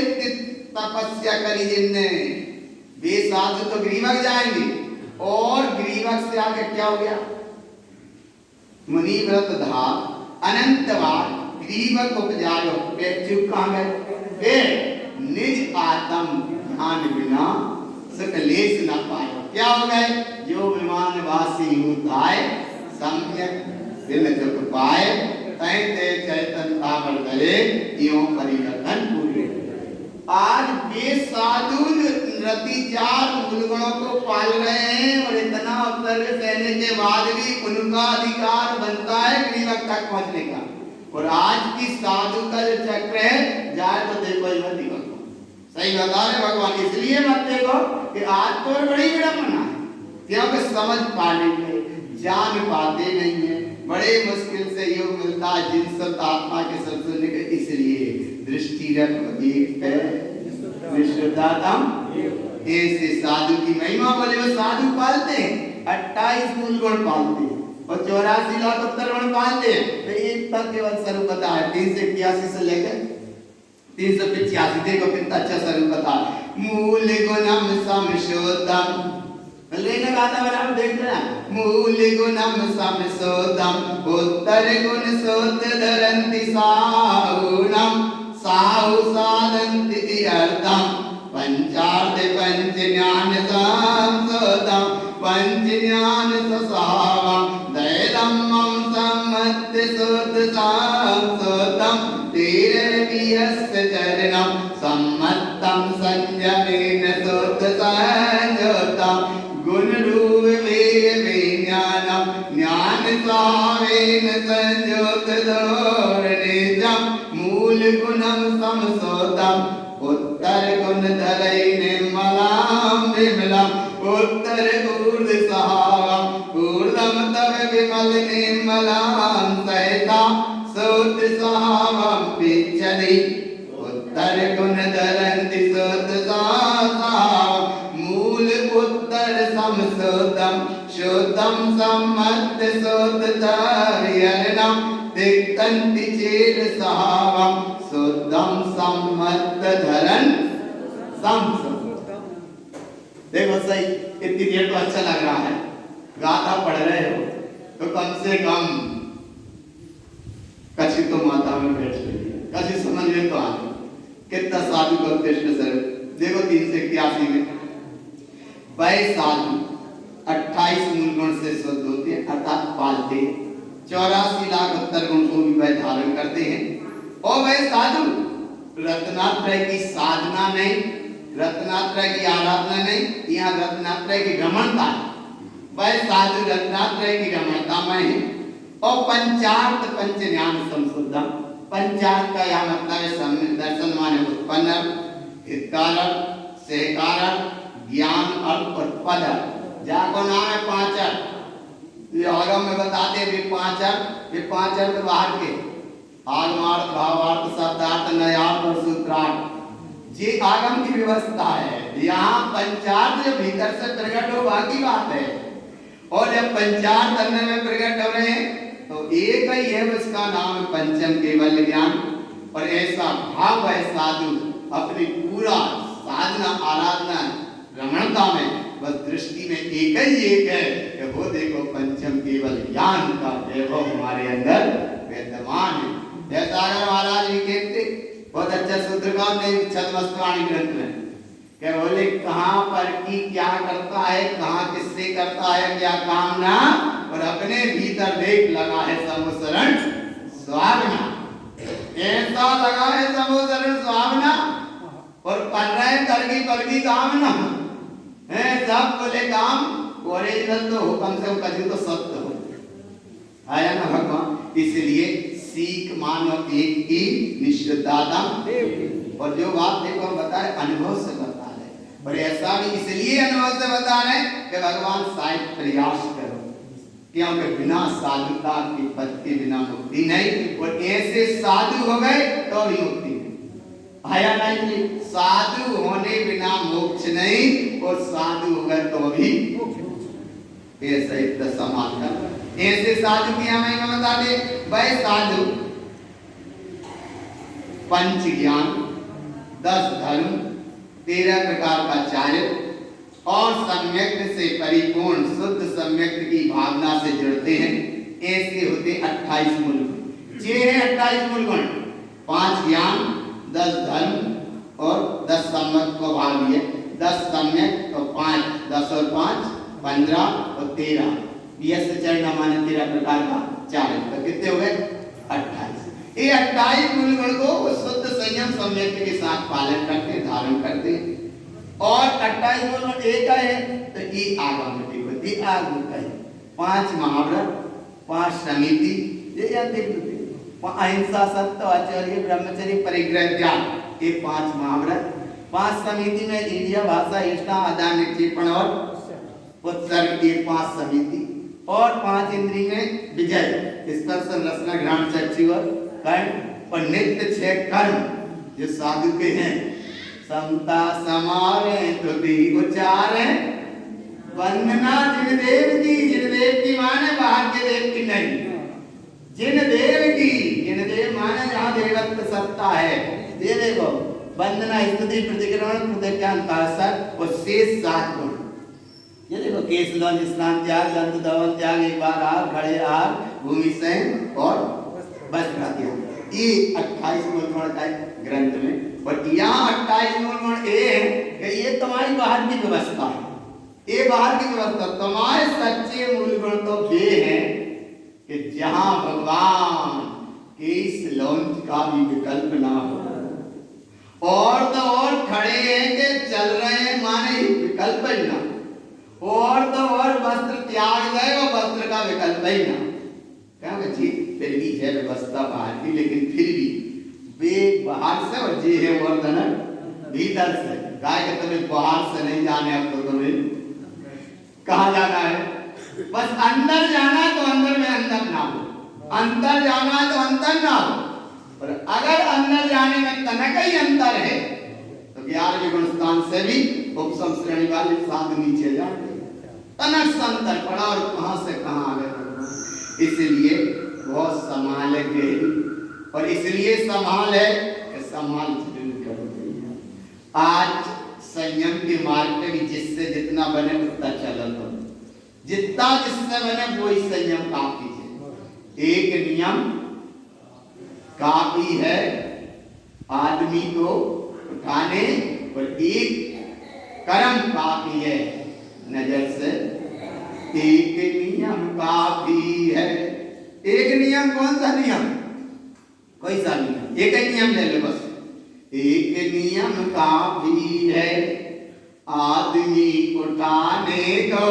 तपस्या करी जिनने, वे साधु तो ग्रीवक जाएंगे और ग्रीवक से आगे क्या हो गया? मुनि व्रत धार अनंत बार ग्रीवक उपजायो। चुप कहाँ गए? निज आत्म ध्यान बिना सकलेश न पायो। क्या हो गए? जो विमान वासी होताए सम्यक दिल जग पाए तैते चैतन तावर करे यों परिवर्तन पूरे। आज वे साधु रति 4 मूल गुणों को पाल रहे हैं और इतना अवसर सहने के बाद भी उनका अधिकार बनता है ग्रीवक तक पहुंचने का। और आज की साधु का जो चक्र है जाए तो देखो ही मत, सही बता रहे भगवान। इसलिए मत देखो कि आज तो बड़ी विडंबना है, क्योंकि समझ पाने में जान पाते नहीं है, बड़े मुश्किल से योग मिलता है जिन सब आत्मा के सब सुनने के। इसलिए दृष्टि रख एक है विश्वदातम। ऐसे साधु की महिमा बोले वो साधु पालते हैं, 28 मूल गुण पालते हैं और 84 लाख उत्तर गुण पालते हैं। तो एक तक केवल स्वरूप बता है 381 से लेकर 385। देखो कितना अच्छा स्वरूप बता। मूल गुणम समशोधम, लेने गाता बराबर देख रहे हैं। मूल गुणम समशोधम उत्तर गुण सोत धरन्ति साहुनम साहु साधन्ति अर्थम पंचार्थ पंच ज्ञान संसोधम पंच ज्ञान ससावम दैलमम सम्मत सोत संसोधम तेरवियस्य चरणम सम्मत्तम संयमेन सोत संयोतम गुण रूप वेय विज्ञानम ज्ञान सावेन संयोत धोरणेजम मूल गुणम समसोतम उत्तर गुण धरै निर्मलाम विमलम उत्तर ऊर्ध्व सहावम ऊर्ध्वम तव विमल निर्मलाम सहिता सहावं पिच्छति उत्तर गुण धरन्ति सुत सहावं मूल उत्तर समसुतम शुद्धम सम्मत सुत तर्यणम तिक्तन्ति चेर सहावं शुद्धम सम्मत धरन समसुतम। देखो सही, इतनी देर तो अच्छा लग रहा है, गाथा पढ़ रहे हो तो कम से कम कछी तो माता में बैठ रही है, कछी समझ में तो आ कितना साधु को कृष्ण सर। देखो 381 में वह साधु 28 मूल गुण से शुद्ध होते हैं अर्थात पालते हैं, 84 लाख उत्तर गुण को भी वह धारण करते हैं। और वह साधु रत्नात्रय की साधना नहीं, रत्नात्रय की आराधना नहीं, यहाँ रत्नात्रय की रमणता है। वह साधु रत्नात्रय की रमणता में है। और पंचार्थ पंच ज्ञान संशुद्ध, पंचार्थ का यह मतलब है दर्शन माने उत्पन्न, हितकारक, सहकारक, ज्ञान अर्थ और पद, जाको नाम है पांच अर्थ। ये आगम में बताते भी पांच अर्थ बाहर के आगमार्थ, भावार्थ, शब्दार्थ, नयार्थ और सूत्रार्थ, ये आगम की व्यवस्था है। यहाँ पंचार्थ जो भीतर से प्रकट हो बाकी बात है, और जब पंचार्थ अंदर में प्रकट हो रहे हैं तो एक ही है, उसका नाम पंचम केवल ज्ञान। और ऐसा भाव है साधु अपनी पूरा साधना आराधना रमणता में बस दृष्टि में एक ही एक है कि वो देखो पंचम केवल ज्ञान का वैभव हमारे अंदर विद्यमान है। जैसा अगर महाराज भी कहते बहुत अच्छा सूत्रकार ने छद्मस्तवाणी ग्रंथ में क्या बोले, कहाँ पर की क्या करता है, कहाँ किससे करता है क्या कामना, और अपने भीतर देख लगा है समोसरण स्वावना, ऐसा लगा है समोसरण स्वावना, और कर रहे करगी परगी कामना है, सब बोले काम ओरिजिनल तो हो, कम से कम कभी तो सत्य हो, आया ना भगवान। इसलिए सीख मानो एक ही निश्चितदाता, और जो बात देखो हम बता रहे अनुभव से बता रहे, और ऐसा भी इसलिए अनुभव से बता रहे कि भगवान शायद प्रयास करो, क्योंकि बिना साधुता के पद के बिना मुक्ति नहीं, और ऐसे साधु हो गए तो भी मुक्ति नहीं। आया नहीं, साधु होने बिना मोक्ष नहीं, और साधु हो गए तो भी ऐसा एक समाज का ऐसे साधु की हमें बता दे। वह साधु पंच ज्ञान, 10 धर्म, 13 प्रकार का चारित्र और सम्यक से परिपूर्ण शुद्ध सम्यक की भावना से जुड़ते हैं, ऐसे होते 28 मूल गुण। ये है 28 मूल गुण, 5 ज्ञान, 10 धर्म और 10 सम्यक को भाग लिया, 10 सम्यक तो 5, 10 और 5 15 और 13 20 चरण माने 13 प्रकार का चारित्र, तो कितने हो गए 28। ये 28 मूल गुण को वो शुद्ध संयम सम्यक के साथ पालन करते धारण करते, और 28 मूल गुण एक है तो ये आगम होती आगम का है, 5 महाव्रत, 5 समिति, ये अहिंसा, सत्य, आचार्य, ब्रह्मचर्य, परिग्रह, त्याग, ये 5 महाव्रत, 5 समिति में इंद्रिय, भाषा, इष्टा, आदान, निक्षेपण और उत्सर्ग, ये 5 समिति, और 5 इंद्रिय में विजय, स्पर्श, रसना, घ्राण, चक्षु और कर्ण, और नित्य 6 कर्म जो साधु के हैं, समता, समारे, स्तुति, उच्चारे, वंदना, जिन देव की माने बाहर के देव की नहीं, जिन देव माने जहाँ देवत्व सत्ता है, दे देखो वंदना, स्तुति, प्रतिक्रमण, प्रतिज्ञान, पार्षद और शेष 7 गुण। ये देखो केश लौंज, स्नान त्याग, दंत दवन त्याग, एक बार आग, खड़े आग, भूमि शयन और वस्त्र त्याग, ये 28 मूल गुण का ग्रंथ में। और यहाँ 28 मूल गुण ये है कि ये तुम्हारी बाहर की व्यवस्था है, ये बाहर की व्यवस्था। तुम्हारे सच्चे मूल गुण तो ये है कि जहाँ भगवान केश लौंज का भी विकल्प ना हो, और तो और खड़े हैं कि चल रहे हैं माने विकल्प ही ना, और तो और वस्त्र त्याग गए वो वस्त्र का विकल्प ही ना, क्या जी फिर भी है व्यवस्था बाहर की, लेकिन फिर भी वे बाहर से और जी है वर्धन भीतर से। गाय के तुम्हें बाहर से नहीं जाने, अब तो तुम्हें कहाँ जाना है, बस अंदर जाना है तो अंदर में अंदर ना हो, अंदर जाना है तो अंदर ना हो, और अगर अंदर जाने में तनक ही अंतर है तो 11वें गुण स्थान से भी उपसम श्रेणी वाले साध नीचे जाते तनक संतर पड़ा और कहां से कहां आ गए। इसलिए बहुत संभाल के और इसलिए संभाल है कि संभाल जरूर करो। आज संयम के मार्ग पे भी जिससे जितना बने उतना चलो तो जितना जिससे बने वही संयम काफी है। एक नियम काफी है आदमी को उठाने और एक कर्म काफी है नजर से। एक नियम काफी है। एक नियम कौन सा नियम? कोई सा नियम, एक ही नियम ले लो बस। एक नियम काफी है आदमी उठाने को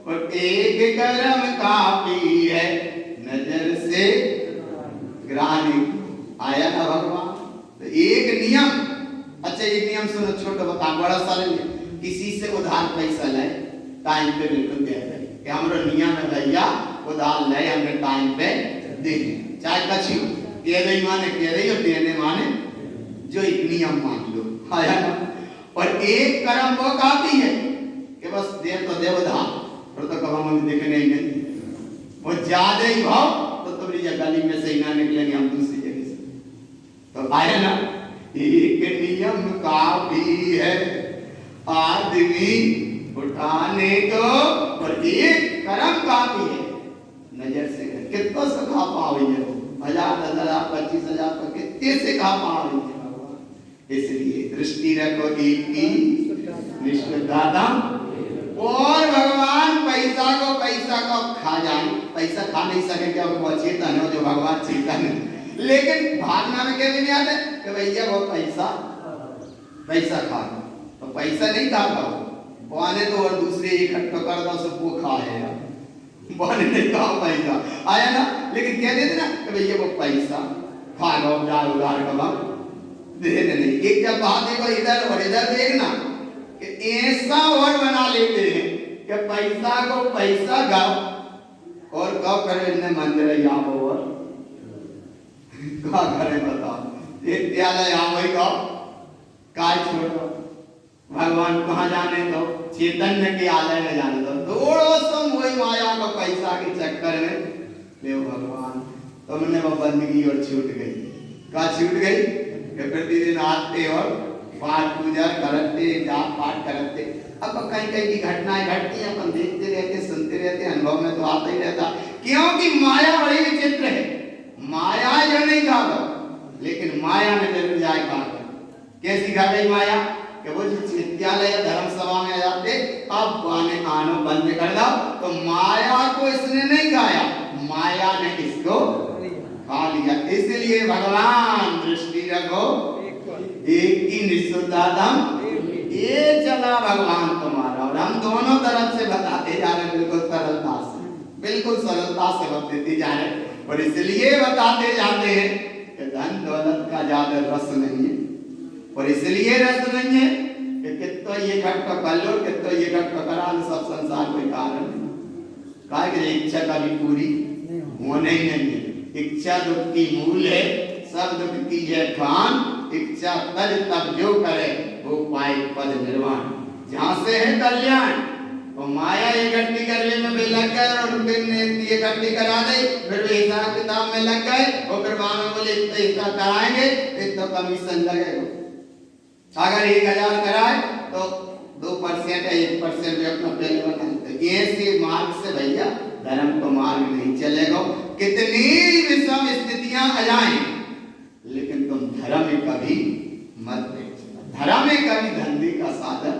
और एक कर्म काफी है नजर से गिराने। आया ना भगवान? तो एक नियम, अच्छा एक नियम सुनो, छोटा बता, बड़ा सारे किसी से उधार पैसा ले टाइम पे बिल्कुल दे दे कि हमरो नियम है भैया उधार ले हमने टाइम पे दे दे, चाहे कछु कह दे माने कह दे और देने माने जो एक नियम मान लो। आया ना? और एक कर्म वो काफी है कि बस दे तो दे उधार और तो कब हम देखने ही नहीं वो ज्यादा ही भाव तो तुम्हारी गली में से ही ना निकलेंगे हम दूसरी जगह से। तो आया ना? एक नियम काफी है आदमी उठाने को और एक कर्म काफी है नजर से। कितना सिखा पाओगे 1000 10,000 25,000 तो कितने सिखा पाओगे। इसलिए दृष्टि रखो एक की निष्ठुरता। और भगवान पैसा को खा जाए, पैसा खा नहीं सके क्या वो चेतन है जो भगवान चेतन है। लेकिन भावना में कहते नहीं आते कि भैया वो पैसा खा तो पैसा नहीं खा पाओ बने तो और दूसरे इकट्ठा कर दो सब वो खाए बने नहीं खा पैसा। आया ना? लेकिन कह देते ना कि भैया वो पैसा खा लो जाओ उधार कमा देने नहीं। एक जब बात देखो इधर और इधर देखना कि ऐसा और बना लेते हैं कि पैसा को पैसा गाओ और कब करे इन्हें मंदिर यहाँ और क्या करे बताओ। एक त्याला यहाँ वही गाओ काय छोड़ो भगवान कहाँ जाने दो, चैतन्य के आलय में जाने दो। थोड़ो सम वही माया का पैसा के चक्कर में ले भगवान तुमने वो बंदगी और छूट गई। क्या छूट गई? कि प्रतिदिन आते और पाठ पूजा करते जाप पाठ करते। अब कहीं कहीं की घटनाएं घटती हैं अपन देखते रहते सुनते रहते अनुभव में तो आता ही रहता। क्योंकि माया बड़ी विचित्र है। माया जो नहीं खागा लेकिन माया में जरूर जाएगा। कैसी खा गई माया कि वो जो विद्यालय धर्म सभा में जाते अब गाने आनो बंद कर दो तो माया को इसने नहीं खाया माया ने इसको खा लिया। इसलिए भगवान दृष्टि रखो एक की निष्ठुरतादम ये चला भगवान तुम्हारा। और हम दोनों तरफ से बताते जा रहे बिल्कुल सरलता से बताते जा रहे और इसलिए बताते जाते हैं कि धन दौलत का ज्यादा रस नहीं है। और इसलिए रस नहीं है कि कितना ये घटका कर लो कितना ये घटका करा लो सब संसार कोई कारण नहीं। कहा कि इच्छा कभी पूरी होने ही नहीं है। इच्छा दुख की मूल है सब दुख की है खान। इच्छा तज तब जो करे वो पाए पद निर्वाण। जहाँ से है कल्याण वो माया इकट्ठी करने में भी लग गए और फिर इकट्ठी करा दे फिर हिसाब किताब में लग गए और फिर मानो बोले इतना कराएंगे इतना कमीशन लगेगा। अगर 1000 कराए तो 2% या 1% भी अपना पहले बनाते। ऐसे मार्ग से भैया धर्म को मार्ग नहीं चलेगा। कितनी विषम स्थितियां आ जाएं लेकिन तुम धर्म में कभी मत धर्म में कभी धंधे का साधन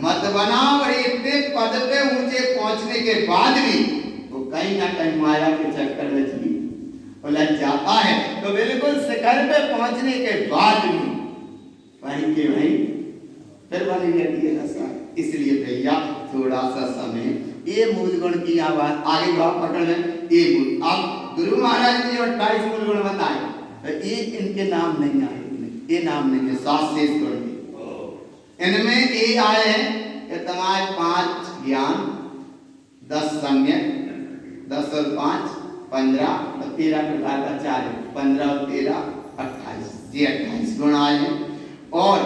मत बनाओ। और इतने पद पे ऊंचे पहुंचने के बाद भी वो कहीं ना कहीं माया के चक्कर में जी उलझ जाता है। तो बिल्कुल शिखर पे पहुंचने के बाद भी वहीं के वहीं फिर बनी रहती है दशा। इसलिए भैया थोड़ा सा समय ये मूल गुण की आवाज आगे भाव पकड़ लें। ये मूल अब गुरु महाराज जी 28 मूल गुण बताए तो एक इनके नाम नहीं आए। ये नाम नहीं है 7 शेष गुण के। इनमें ये आए हैं कि तुम्हारे 5 ज्ञान 10 सम्यक 10 और 5 15 और 13 प्रकार का 4 15 और 13 28 ये 28 गुण आए हैं। और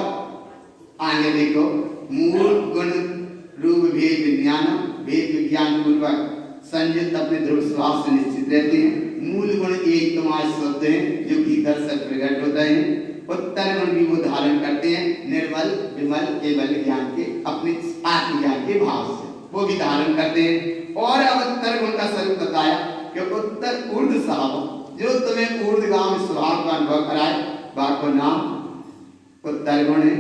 आगे देखो मूल गुण रूप भेद विज्ञान, भेद विज्ञान पूर्वक संयुक्त अपने ध्रुव स्वभाव से निश्चित रहते हैं। मूल गुण एक तमाश होते हैं जो भीतर से प्रकट होते हैं। उत्तर गुण भी वो धारण करते हैं निर्मल विमल केवल ज्ञान के अपने आत्मज्ञान के भाव से वो भी धारण करते हैं। और अब उत्तर गुण का स्वरूप बताया कि उत्तर ऊर्ध्व स्वभाव जो तुम्हें ऊर्ध्वगामी स्वभाव का अनुभव कराए बाको नाम उत्तर गुण है।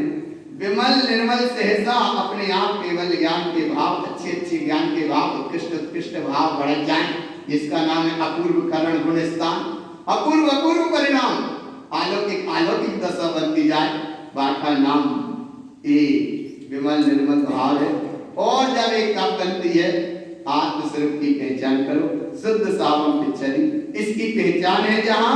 विमल निर्मल सहसा अपने आप केवल ज्ञान के भाव अच्छे अच्छे ज्ञान के भाव उत्कृष्ट उत्कृष्ट भाव बढ़ जाए जिसका नाम है अपूर्व करण गुण स्थान। अपूर्व अपूर्व परिणाम अलौकिक अलौकिक दशा बनती जाए बाका नाम ये विमल निर्मल भाव है। और जब एक कप बनती है आत्मस्वरूप की पहचान करो शुद्ध सावम पिछली इसकी पहचान है जहां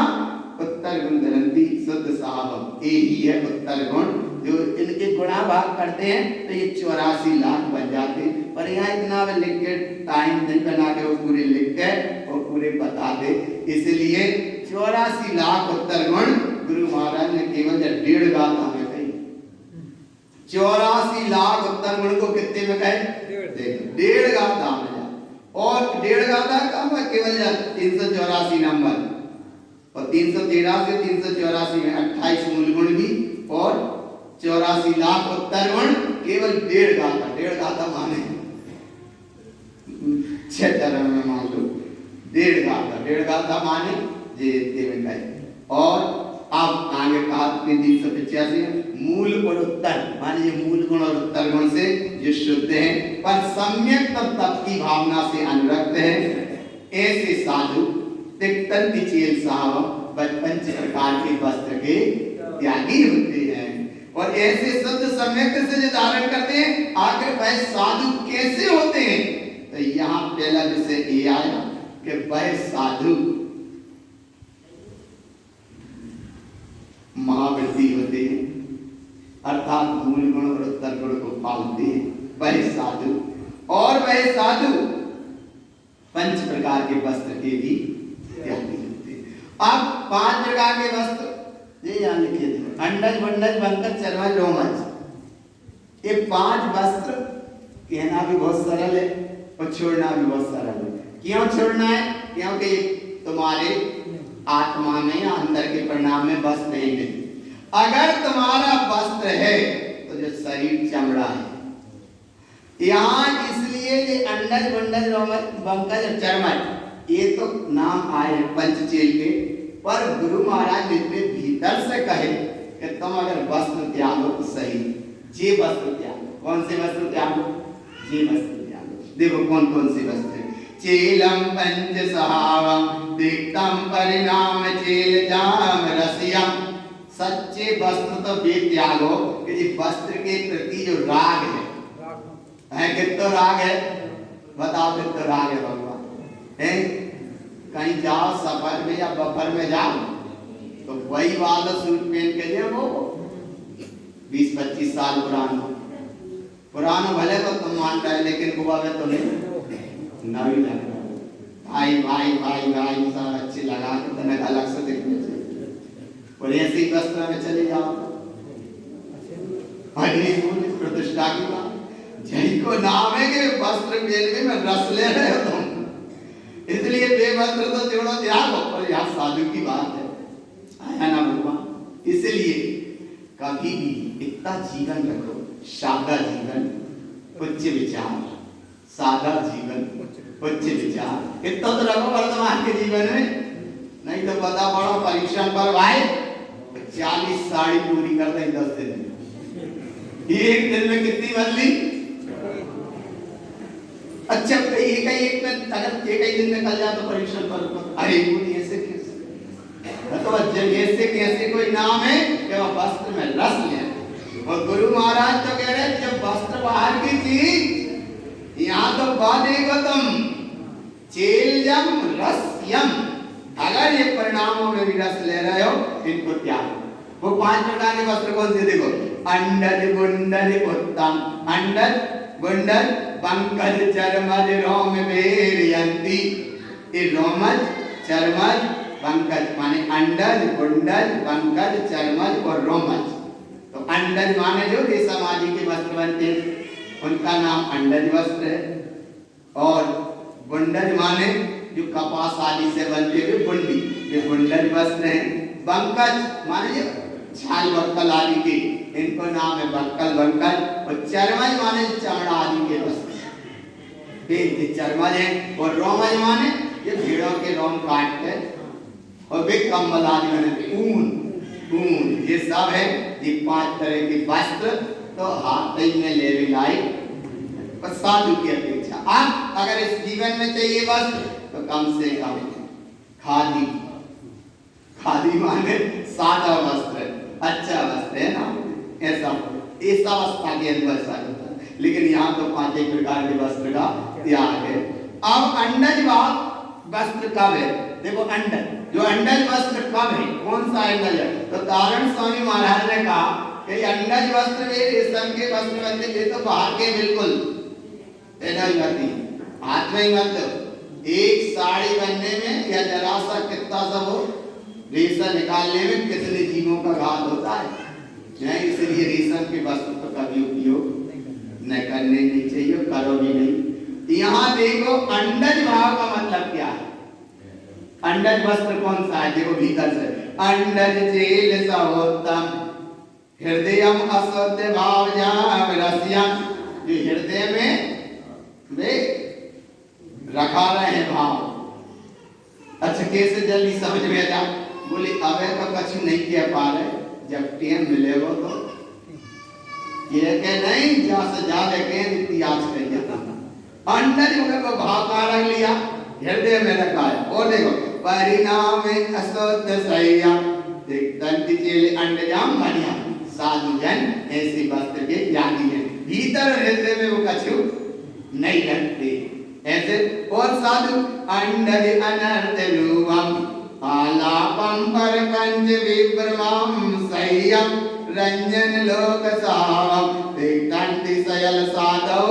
उत्तर गुण धरंती शुद्ध सावम यही है उत्तर गुण जो इनके गुणा भाग करते हैं तो ये 84 लाख बन जाते हैं। पर यहाँ इतना लिख के टाइम नहीं बना के वो पूरे लिख के और पूरे बता दे इसलिए 84 लाख उत्तर गुण गुरु महाराज ने केवल 1.5 गाथा में कही। 84 लाख उत्तर गुण को कितने में कहे देखो 1.5 गाथा में और 1.5 गाथा का केवल 384 नंबर और 313 से 384 में 28 मूल गुण भी और 84 लाख उत्तर गुण केवल 1.5 गाथा। 1.5 गाथा माने 6 चरण में मान लो 1.5 गाथा माने जे देवे कहे। और अब आगे कहा 385 मूल और उत्तर माने ये मूल गुण और उत्तर गुण से जो शुद्ध हैं पर सम्यक तत्व की भावना से अनुरक्त हैं ऐसे साधु तिक्तंति चेल साहब पंच प्रकार के वस्त्र के त्यागी होते हैं। और ऐसे शुद्ध सम्यक से जो धारण करते हैं आखिर वह साधु कैसे होते हैं तो यहाँ पहला विषय ये आया कि वह साधु महावृत्ति होते हैं अर्थात मूल गुण और उत्तर गुण को पालते हैं वह साधु। और वह साधु पंच प्रकार के वस्त्र के भी त्यागी होते हैं। अब 5 प्रकार के वस्त्र ये यहाँ लिखे थे अंडज बंडज बंकज चर्मज रोमज ये 5 वस्त्र कहना भी बहुत सरल है और छोड़ना भी बहुत सरल है। क्यों छोड़ना है क्योंकि तुम्हारे आत्मा में या अंदर के परिणाम में वस्त्र नहीं मिलते। अगर तुम्हारा वस्त्र है तो जो शरीर चमड़ा है यहाँ इसलिए ये अंडज बंडज रोमज बंकज और चर्मज ये तो नाम आए हैं पंचचेल के पर गुरु महाराज ने भीतर से कहे कि तुम अगर वस्त्र त्यागो तो सही जे वस्त्र त्यागो। कौन से वस्त्र त्यागो जे वस्त्र त्यागो। देखो कौन कौन से वस्त्र चेलम पंच सहावम दिक्तम परिणाम चेल जाम रसियम सच्चे वस्त्र तो वे त्यागो कि ये वस्त्र के प्रति जो राग है कितना राग है बताओ कितना राग है भगवान है। कहीं जाओ सफर में या बफर में जाओ तो वही वाला सूट पहन के लिए वो 20-25 साल पुराना भले तो तुम मान रहे लेकिन बुआ में तो नहीं लग भाई भाई भाई भाई सब अच्छे लगा के तने अलग से दिखने चाहिए और ऐसे ही वस्त्र में चले जाओ प्रतिष्ठा की बात जय को नाम है कि वस्त्र पहनने में रस ले रहे हो तुम इसलिए बेवस्त्र तो जोड़ो त्यागो। और यहाँ साधु की बात है आया ना भगवान। इसलिए कभी भी इतना जीवन रखो सादा जीवन उच्च विचार सादा जीवन उच्च विचार इतना तो रखो वर्तमान के जीवन में नहीं तो पता पड़ो परीक्षा पर भाई 40 साड़ी पूरी कर दें 10 दिन में एक दिन में कितनी बदली। अच्छा एक में अगर एक ही दिन में कल जाए तो परीक्षा पर अरे पूरी ऐसे कैसे तो ऐसे कैसे कोई नाम है कि वह वस्त्र में रस ले। और गुरु महाराज तो कह रहे जब वस्त्र बाहर की चीज यहाँ तो बात देखो तुम चेल्यम रस्यम अगर ये परिणामों में भी रस ले रहे हो इनको त्याग। वो 5 प्रकार के वस्त्र कौन से देखो अंडज गुंडज उत्तम अंडज गुंडज पंकज चर्मज रोम वेरयंती ये रोमज चर्मज पंकज माने अंडज, गुंडज, पंकज, चर्मज और रोमज। तो अंडज माने जो रेशम आदि के वस्त्र बनते हैं उनका नाम अंडज वस्त्र है, और गुंडज माने जो कपास आदि से बनते हुए गुंडी, ये गुंडज वस्त्र हैं। पंकज माने जो छाल बक्कल आदि के, इनको नाम है बक्कल बंकल। और चर्मज माने चमड़ा आदि के वस्त्र, ये चर्मज है। और रोमज माने ये भेड़ों के रोम काट के और वे कम्बल आदि बनाते, ऊन, ऊन, ये सब है। ये 5 तरह के वस्त्र तो हाथ में ले लाई और साधु की अपेक्षा। अब अगर इस जीवन में चाहिए वस्त्र तो कम से कम खादी, खादी माने सादा वस्त्र, अच्छा वस्त्र है ना, ऐसा इस अवस्था के अंदर सारा। लेकिन यहाँ तो 5 प्रकार के वस्त्र का त्याग है। अब अंडज वस्त्र कब है? देखो अंडज, जो अंडज वस्त्र कब है, कौन सा अंडज है? तो तारण स्वामी महाराज ने कहा कि अंडज वस्त्र वे रेशम के वस्त्र बनते थे तो बाहर के बिल्कुल ऐसा ही बनती, हाथ में ही मतलब एक साड़ी बनने में या जरा सा कितना सा वो रेशम निकालने में कितने जीवों का घात होता है। इसलिए रेशम के वस्त्र का कभी उपयोग न करने नहीं चाहिए, करो भी नहीं। यहाँ देखो अंडज भाव का मतलब क्या है? अंडज वस्त्र कौन सा है? देखो भीतर से अंडज चेल सहोत्तम हृदयम असत्य भाव जाम रस्यम, जो हृदय में वे रखा रहे भाव। अच्छा कैसे जल्दी समझ में आ जा? बोले अबे तो कुछ नहीं कह पा रहे, जब टाइम मिलेगा तो ये के नहीं जा से ज्यादा के इतिहास कर जाता। अंडज को भाव का रख लिया, हृदय में रखा है। और देखो परिणाम में असत्य संयम, दंती चेले अंडजाम बढ़िया साधु जन ऐसे वस्त्र के त्यागी हैं, भीतर हृदय में वो कछु नहीं रखते ऐसे। और साधु अंडज अनर्थ रूपम आलापम पर कंज विभ्रमम संयम रंजन लोक सावम दंती सयल साधो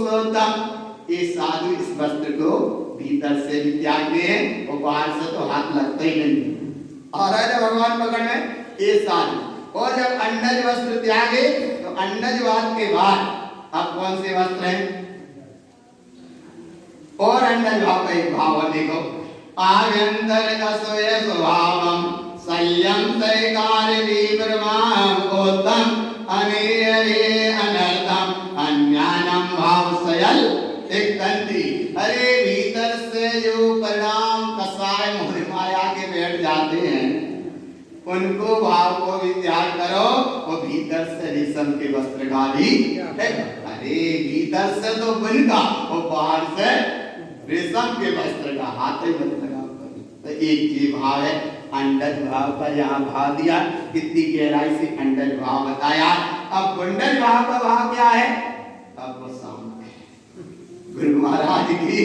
सोतम। ये साधु इस वस्त्र को भीतर से भी त्यागते हैं और बाहर से तो हाथ लगता ही नहीं। और भगवान पकड़ में ये साधु। और जब अंडज वस्त्र त्यागे तो अंडजवाद के बाद अब कौन से वस्त्र हैं? और अंडज भाव का एक भाव देखो आभ्यंतर असोय स्वभावम संयम तैकार विभ्रमम उत्तम अनेरे अनर्थम अज्ञानम भाव सयल एक तंत्री। अरे भीतर से जो परिणाम कसाय मोह माया के बैठ जाते हैं उनको भाव को भी त्याग करो और भीतर से रेशम के वस्त्र का भी। अरे भीतर से तो बन का और बाहर से रेशम के वस्त्र का हाथ ही मत लगाओ। तो एक ये भाव है अंडज भाव का, यहाँ भाव दिया, कितनी गहराई से अंडज भाव बताया। अब गुंडज भाव का भाव क्या है? अब वो गुरु महाराज की